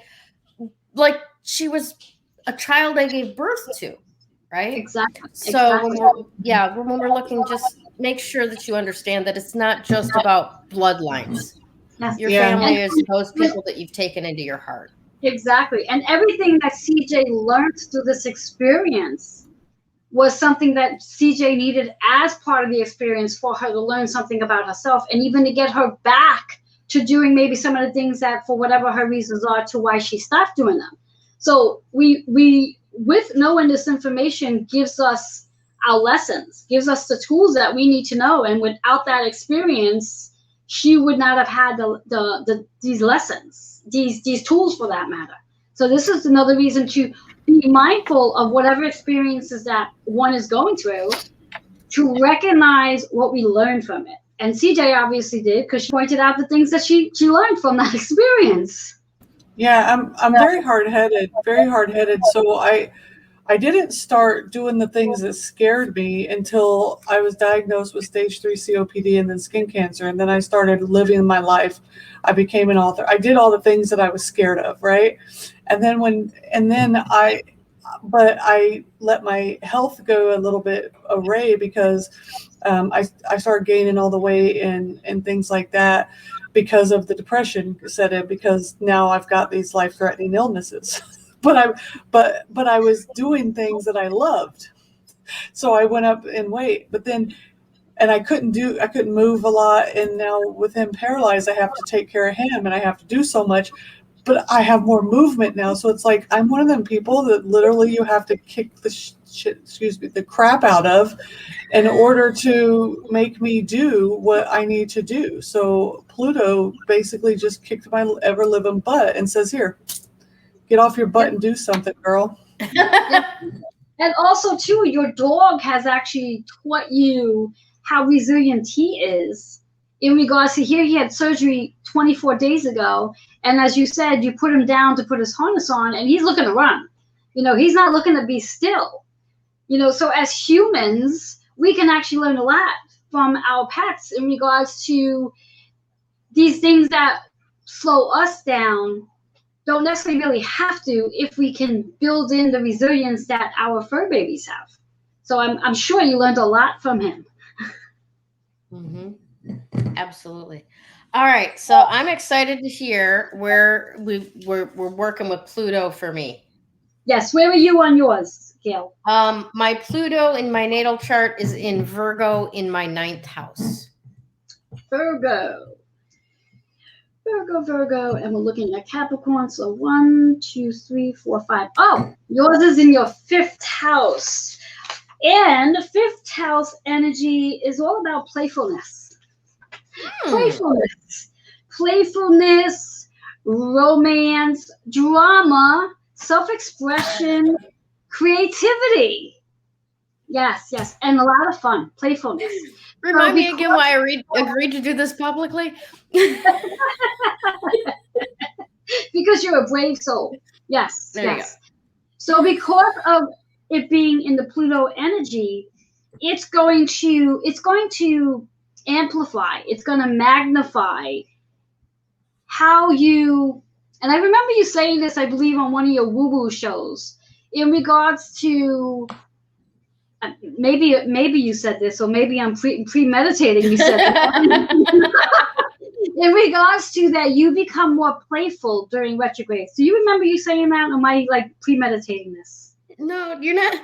like she was a child I gave birth to, right? Exactly. So when we're looking, just make sure that you understand that it's not just about bloodlines. Yes. Your family is those people that you've taken into your heart. Exactly. And everything that CJ learned through this experience was something that CJ needed as part of the experience for her to learn something about herself, and even to get her back to doing maybe some of the things that, for whatever her reasons are, to why she stopped doing them. So we with knowing this information gives us our lessons, gives us the tools that we need to know. And without that experience, she would not have had these lessons, these tools for that matter. So this is another reason to be mindful of whatever experiences that one is going through, to recognize what we learned from it. And CJ obviously did, because she pointed out the things that she learned from that experience. Yeah, I'm very hard-headed, So I didn't start doing the things that scared me until I was diagnosed with stage 3 COPD and then skin cancer. And then I started living my life. I became an author. I did all the things that I was scared of, right? And then I let my health go a little bit awry because I started gaining all the weight and things like that because of the depression set in, because now I've got these life-threatening illnesses. But I was doing things that I loved. So I went up in weight, and I couldn't move a lot. And now with him paralyzed, I have to take care of him and I have to do so much, but I have more movement now. So it's like, I'm one of them people that literally you have to kick the crap out of in order to make me do what I need to do. So Pluto basically just kicked my ever living butt and says, here, get off your butt and do something, girl. And also, too, your dog has actually taught you how resilient he is in regards to, here he had surgery 24 days ago. And as you said, you put him down to put his harness on and he's looking to run. He's not looking to be still. So as humans, we can actually learn a lot from our pets in regards to these things that slow us down. Don't necessarily really have to, if we can build in the resilience that our fur babies have. So I'm sure you learned a lot from him. Mm-hmm. Absolutely. All right. So I'm excited to hear where we're working with Pluto for me. Yes. Where are you on yours, Gayle? My Pluto in my natal chart is in Virgo in my 9th house. Virgo, and we're looking at Capricorn. So 1, 2, 3, 4, 5. Oh, yours is in your 5th house. And the 5th house energy is all about playfulness. Playfulness, romance, drama, self-expression, creativity. Yes, and a lot of fun, playfulness. Remind me again why I agreed to do this publicly. Because you're a brave soul. Yes. So because of it being in the Pluto energy, it's going to amplify, it's going to magnify how you, and I remember you saying this, I believe, on one of your woo-woo shows, in regards to, maybe you said this, or maybe I'm premeditating you said that. in regards to that, you become more playful during retrograde. Do you remember you saying that, or am I like premeditating this? No, you're not.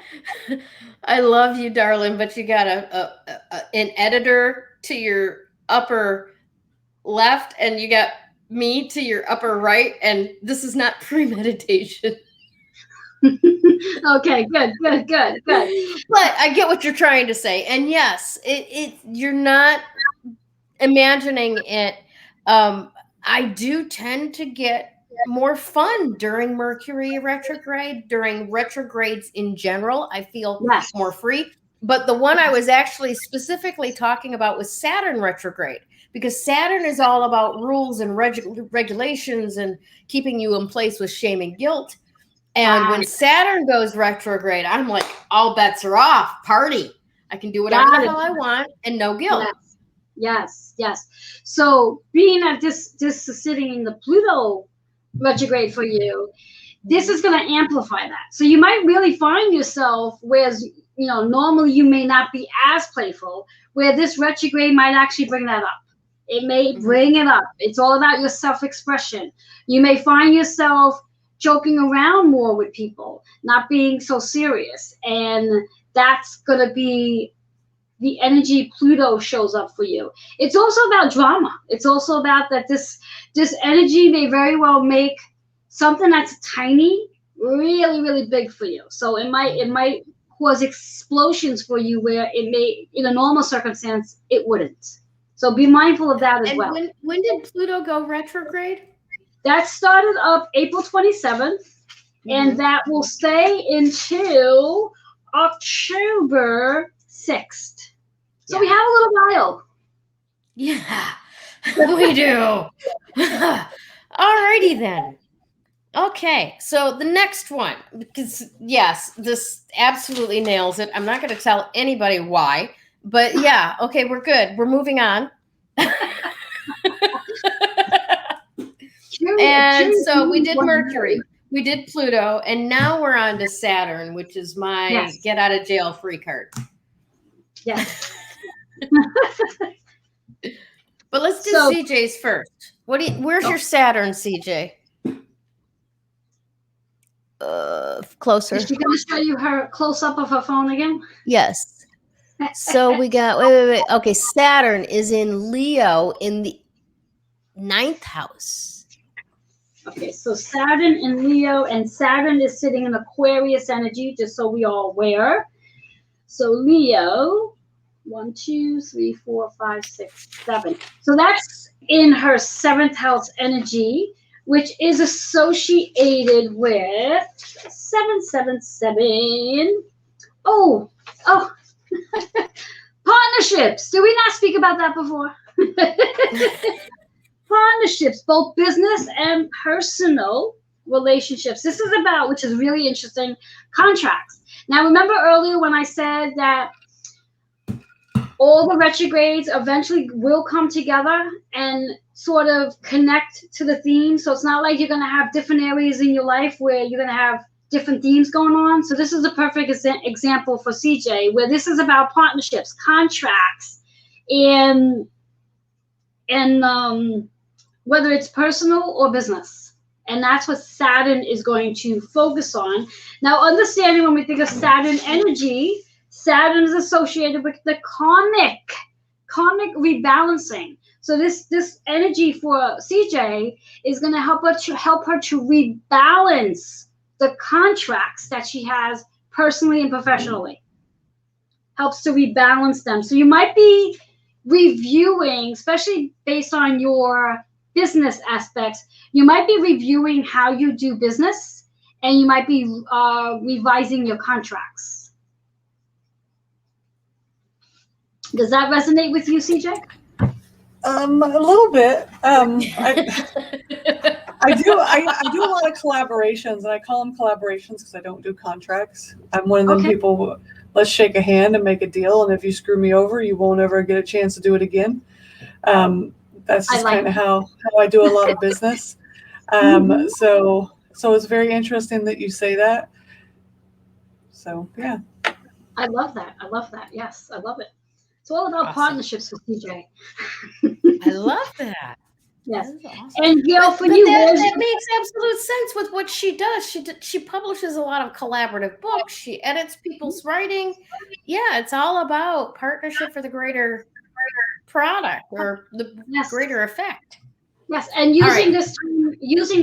I love you, darling, but you got an editor to your upper left, and you got me to your upper right, and this is not premeditation. Okay, good. But I get what you're trying to say, and yes, you're not imagining it. I do tend to get more fun during Mercury retrograde, during retrogrades in general. I feel more free. But the one I was actually specifically talking about was Saturn retrograde, because Saturn is all about rules and regulations and keeping you in place with shame and guilt. And when Saturn goes retrograde, I'm like, all bets are off. Party. I can do whatever the hell I want and no guilt. Yes. So being that this is sitting in the Pluto retrograde for you, this is going to amplify that. So you might really find yourself, whereas normally you may not be as playful, where this retrograde might actually bring that up. It may bring it up. It's all about your self-expression. You may find yourself joking around more with people, not being so serious, and that's going to be the energy Pluto shows up for you. It's also about drama. It's also about that this energy may very well make something that's tiny really, really big for you. So it might cause explosions for you where it may, in a normal circumstance, it wouldn't. So be mindful of that as well. When did Pluto go retrograde? That started up April 27th, and that will stay until October 6th. So we have a little while. Yeah, we do. Alrighty then. Okay, so the next one, because yes, this absolutely nails it. I'm not going to tell anybody why, but yeah, okay, we're good. We're moving on. And so we did Mercury, we did Pluto, and now we're on to Saturn, which is my get out of jail free card. Yes. But let's do CJ's first. Where's your Saturn, CJ? Closer. Is she going to show you her close-up of her phone again? Yes. So we got, wait. Okay, Saturn is in Leo in the 9th house. Okay, so Saturn in Leo, and Saturn is sitting in Aquarius energy, just so we all aware. So Leo, 1, 2, 3, 4, 5, 6, 7. So that's in her 7th house energy, which is associated with 777. Oh, partnerships. Did we not speak about that before? Partnerships, both business and personal relationships. This is about, which is really interesting, contracts. Now, remember earlier when I said that all the retrogrades eventually will come together and sort of connect to the theme. So it's not like you're going to have different areas in your life where you're going to have different themes going on. So this is a perfect example for CJ, where this is about partnerships, contracts, and whether it's personal or business. And that's what Saturn is going to focus on. Now, understanding when we think of Saturn energy, Saturn is associated with the karmic rebalancing. So this energy for CJ is going to help her to rebalance the contracts that she has personally and professionally. Helps to rebalance them. So you might be reviewing, especially based on your business aspects, you might be reviewing how you do business, and you might be revising your contracts. Does that resonate with you, CJ? A little bit. I do a lot of collaborations, and I call them collaborations because I don't do contracts. I'm one of them people. Let's shake a hand and make a deal, and if you screw me over, you won't ever get a chance to do it again. That's just kind of how I do a lot of business. So it's very interesting that you say that. So yeah. I love that. Yes, I love it. It's all about partnerships with CJ. I love that. Yes. That is awesome. And Gayle, for But you, that makes absolute sense with what she does. She publishes a lot of collaborative books. She edits people's writing. Yeah, it's all about partnership for the greater product or the greater effect. Yes, and using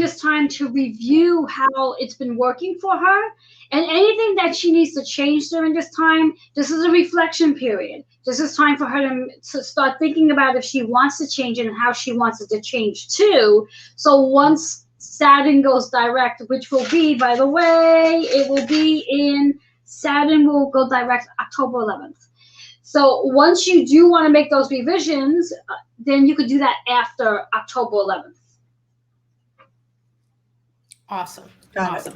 this time to review how it's been working for her, and anything that she needs to change during this time. This is a reflection period. This is time for her to start thinking about if she wants to change it and how she wants it to change too. So once Saturn goes direct, which will be, by the way, Saturn will go direct October 11th. So once you do want to make those revisions, then you could do that after October 11th. Awesome. Got it.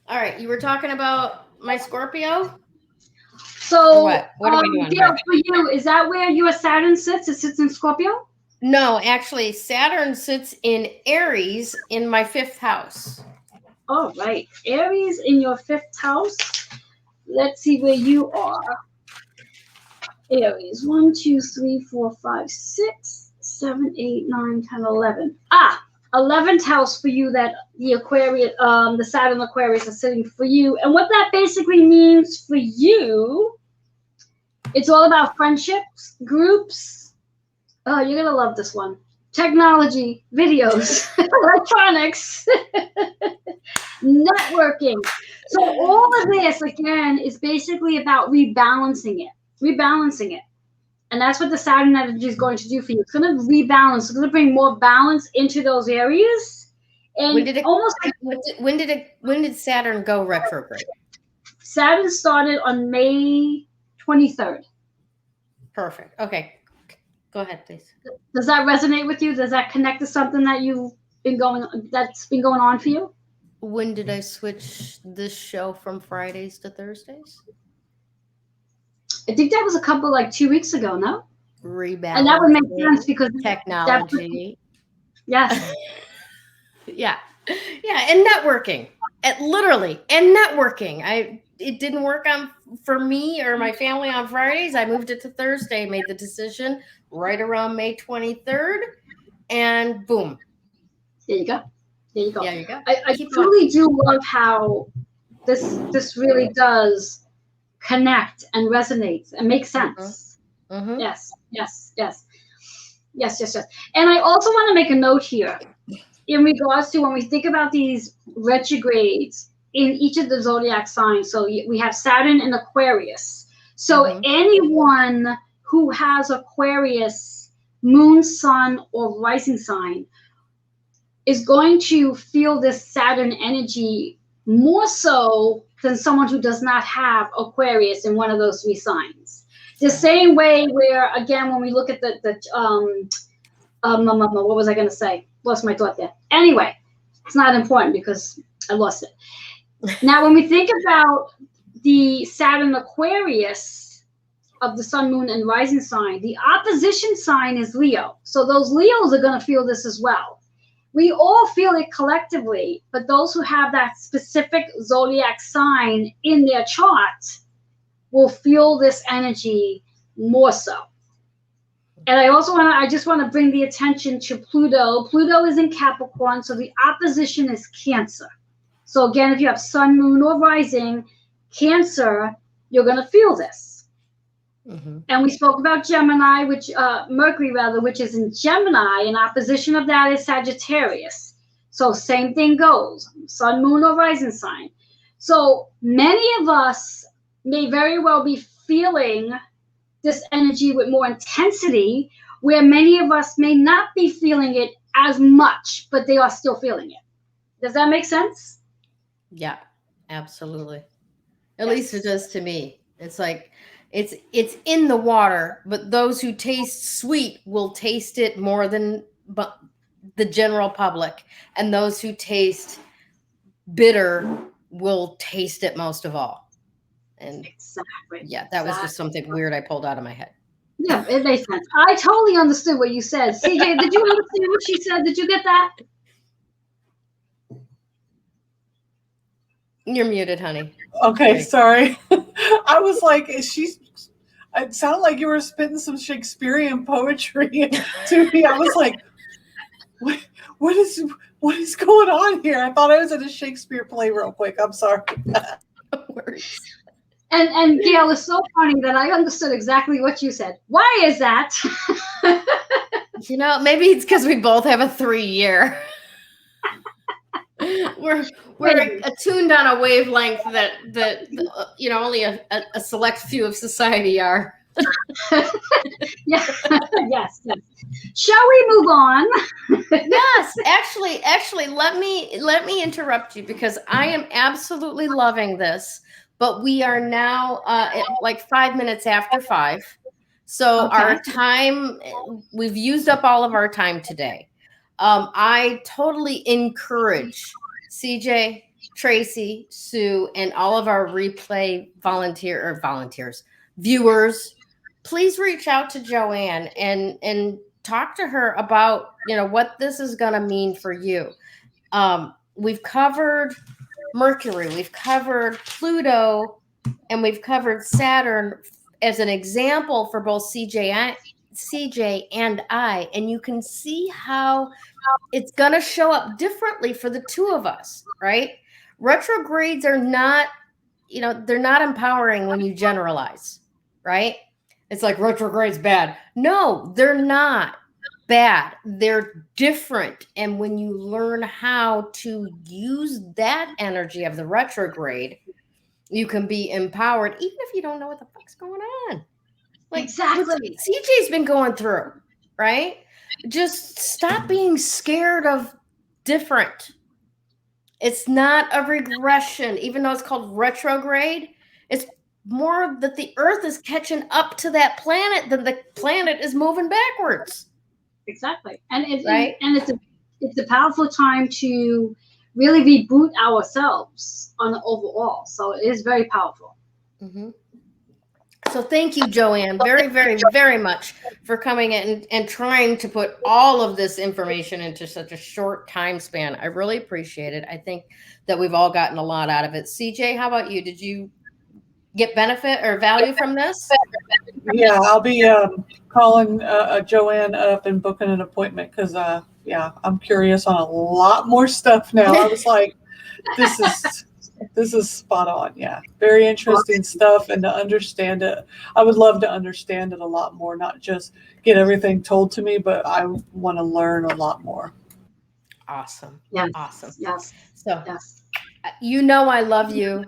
All right, you were talking about my Scorpio? So what are we doing? Gayle, for you, is that where your Saturn sits? It sits in Scorpio? No, actually, Saturn sits in Aries in my 5th house. Oh, right. Aries in your 5th house. Let's see where you are. Aries. 1, 2, 3, 4, 5, 6, 7, 8, 9, 10, 11. 11th house for you, that the Aquarius, the Saturn Aquarius is sitting for you. And what that basically means for you, it's all about friendships, groups. Oh, you're going to love this one. Technology, videos, electronics, networking. So all of this, again, is basically about rebalancing it. And that's what the Saturn energy is going to do for you. It's going to rebalance. It's going to bring more balance into those areas. And when did Saturn go retrograde? Saturn started on May 23rd. Perfect. Okay. Go ahead, please. Does that resonate with you? Does that connect to something that's been going on for you? When did I switch this show from Fridays to Thursdays? I think that was a couple, 2 weeks ago, no? Rebalancing. And that would make sense because technology. Yes. Yeah, and networking. And networking. It didn't work for me or my family on Fridays. I moved it to Thursday, made the decision right around May 23rd, and boom. There you go. Yeah, you go. I truly do love how this really does connect and resonates and make sense. Mm-hmm. Yes. And I also want to make a note here in regards to when we think about these retrogrades in each of the zodiac signs. So we have Saturn and Aquarius. So anyone who has Aquarius, moon, sun, or rising sign is going to feel this Saturn energy more so than someone who does not have Aquarius in one of those 3 signs. The same way where, again, when we look at what was I going to say? Lost my thought there. Anyway, it's not important because I lost it. Now, when we think about the Saturn Aquarius of the sun, moon, and rising sign, the opposition sign is Leo. So those Leos are going to feel this as well. We all feel it collectively, but those who have that specific zodiac sign in their chart will feel this energy more so. And I just want to bring the attention to Pluto. Pluto is in Capricorn, so the opposition is Cancer. So again, if you have sun, moon, or rising, Cancer, you're going to feel this. Mm-hmm. And we spoke about Gemini, Mercury, which is in Gemini. In opposition of that is Sagittarius. So same thing goes, sun, moon, or rising sign. So many of us may very well be feeling this energy with more intensity, where many of us may not be feeling it as much, but they are still feeling it. Does that make sense? Yeah, absolutely. At least it does to me. It's like it's in the water, but those who taste sweet will taste it more than the general public, and those who taste bitter will taste it most of all. And yeah, that was just something weird I pulled out of my head. Yeah, it makes sense. I totally understood what you said. CJ, did you understand what she said? Did you get that? You're muted, honey. Okay, sorry. I was like, it sounded like you were spitting some Shakespearean poetry to me. I was like, what is going on here? I thought I was in a Shakespeare play real quick. I'm sorry. And Gayle, it's so funny that I understood exactly what you said. Why is that? Maybe it's because we both have a 3-year. We're attuned on a wavelength that only a select few of society are. Yeah. Yes. Shall we move on? Yes, actually, let me interrupt you because I am absolutely loving this. But we are now at like 5 minutes after 5. So our time, we've used up all of our time today. I totally encourage CJ, Tracy, Sue, and all of our replay volunteers, viewers, please reach out to Joanne and talk to her about, what this is going to mean for you. We've covered Mercury, we've covered Pluto, and we've covered Saturn as an example for both CJ and I, and you can see how it's going to show up differently for the two of us, right? Retrogrades are not, they're not empowering when you generalize, right? It's like retrograde's bad. No, they're not bad. They're different. And when you learn how to use that energy of the retrograde, you can be empowered, even if you don't know what the fuck's going on. Like Exactly. CJ's been going through, right? Just stop being scared of different. It's not a regression, even though it's called retrograde. It's more that the Earth is catching up to that planet than the planet is moving backwards. Exactly. And it's a powerful time to really reboot ourselves on the overall. So it is very powerful. Mm-hmm. So thank you, Joanne, very, very, very much for coming in and trying to put all of this information into such a short time span. I really appreciate it. I think that we've all gotten a lot out of it. CJ, how about you? Did you get benefit or value from this? Yeah, I'll be calling Joanne up and booking an appointment because, I'm curious on a lot more stuff now. I was like, this is spot on. Yeah, very interesting stuff, and to understand it, I would love to understand it a lot more, not just get everything told to me, but I want to learn a lot more. Awesome. Yes. Awesome. Yes. So, Yes. I love you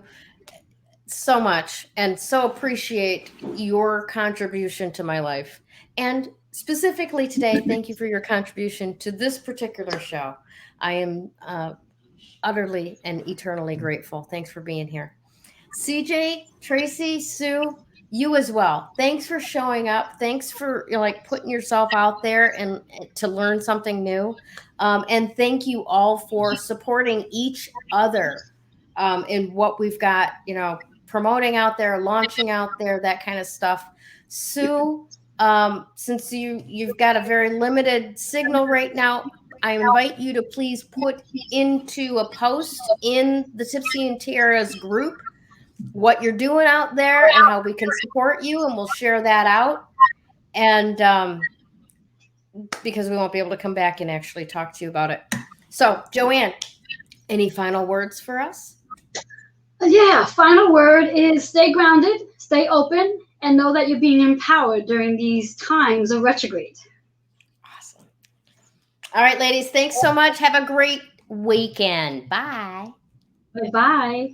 so much and so appreciate your contribution to my life. And specifically today, thank you for your contribution to this particular show. I am utterly and eternally grateful. Thanks for being here. CJ, Tracy, Sue, you as well. Thanks for showing up. Thanks for putting yourself out there and to learn something new. And thank you all for supporting each other in what we've got, promoting out there, launching out there, that kind of stuff. Sue, since you've got a very limited signal right now, I invite you to please put into a post in the Tipsy and Tiara's group what you're doing out there and how we can support you, and we'll share that out. And because we won't be able to come back and actually talk to you about it. So, Joanne, any final words for us? Yeah, final word is stay grounded, stay open, and know that you're being empowered during these times of retrograde. Awesome. All right, ladies, thanks so much. Have a great weekend. Bye. Bye-bye.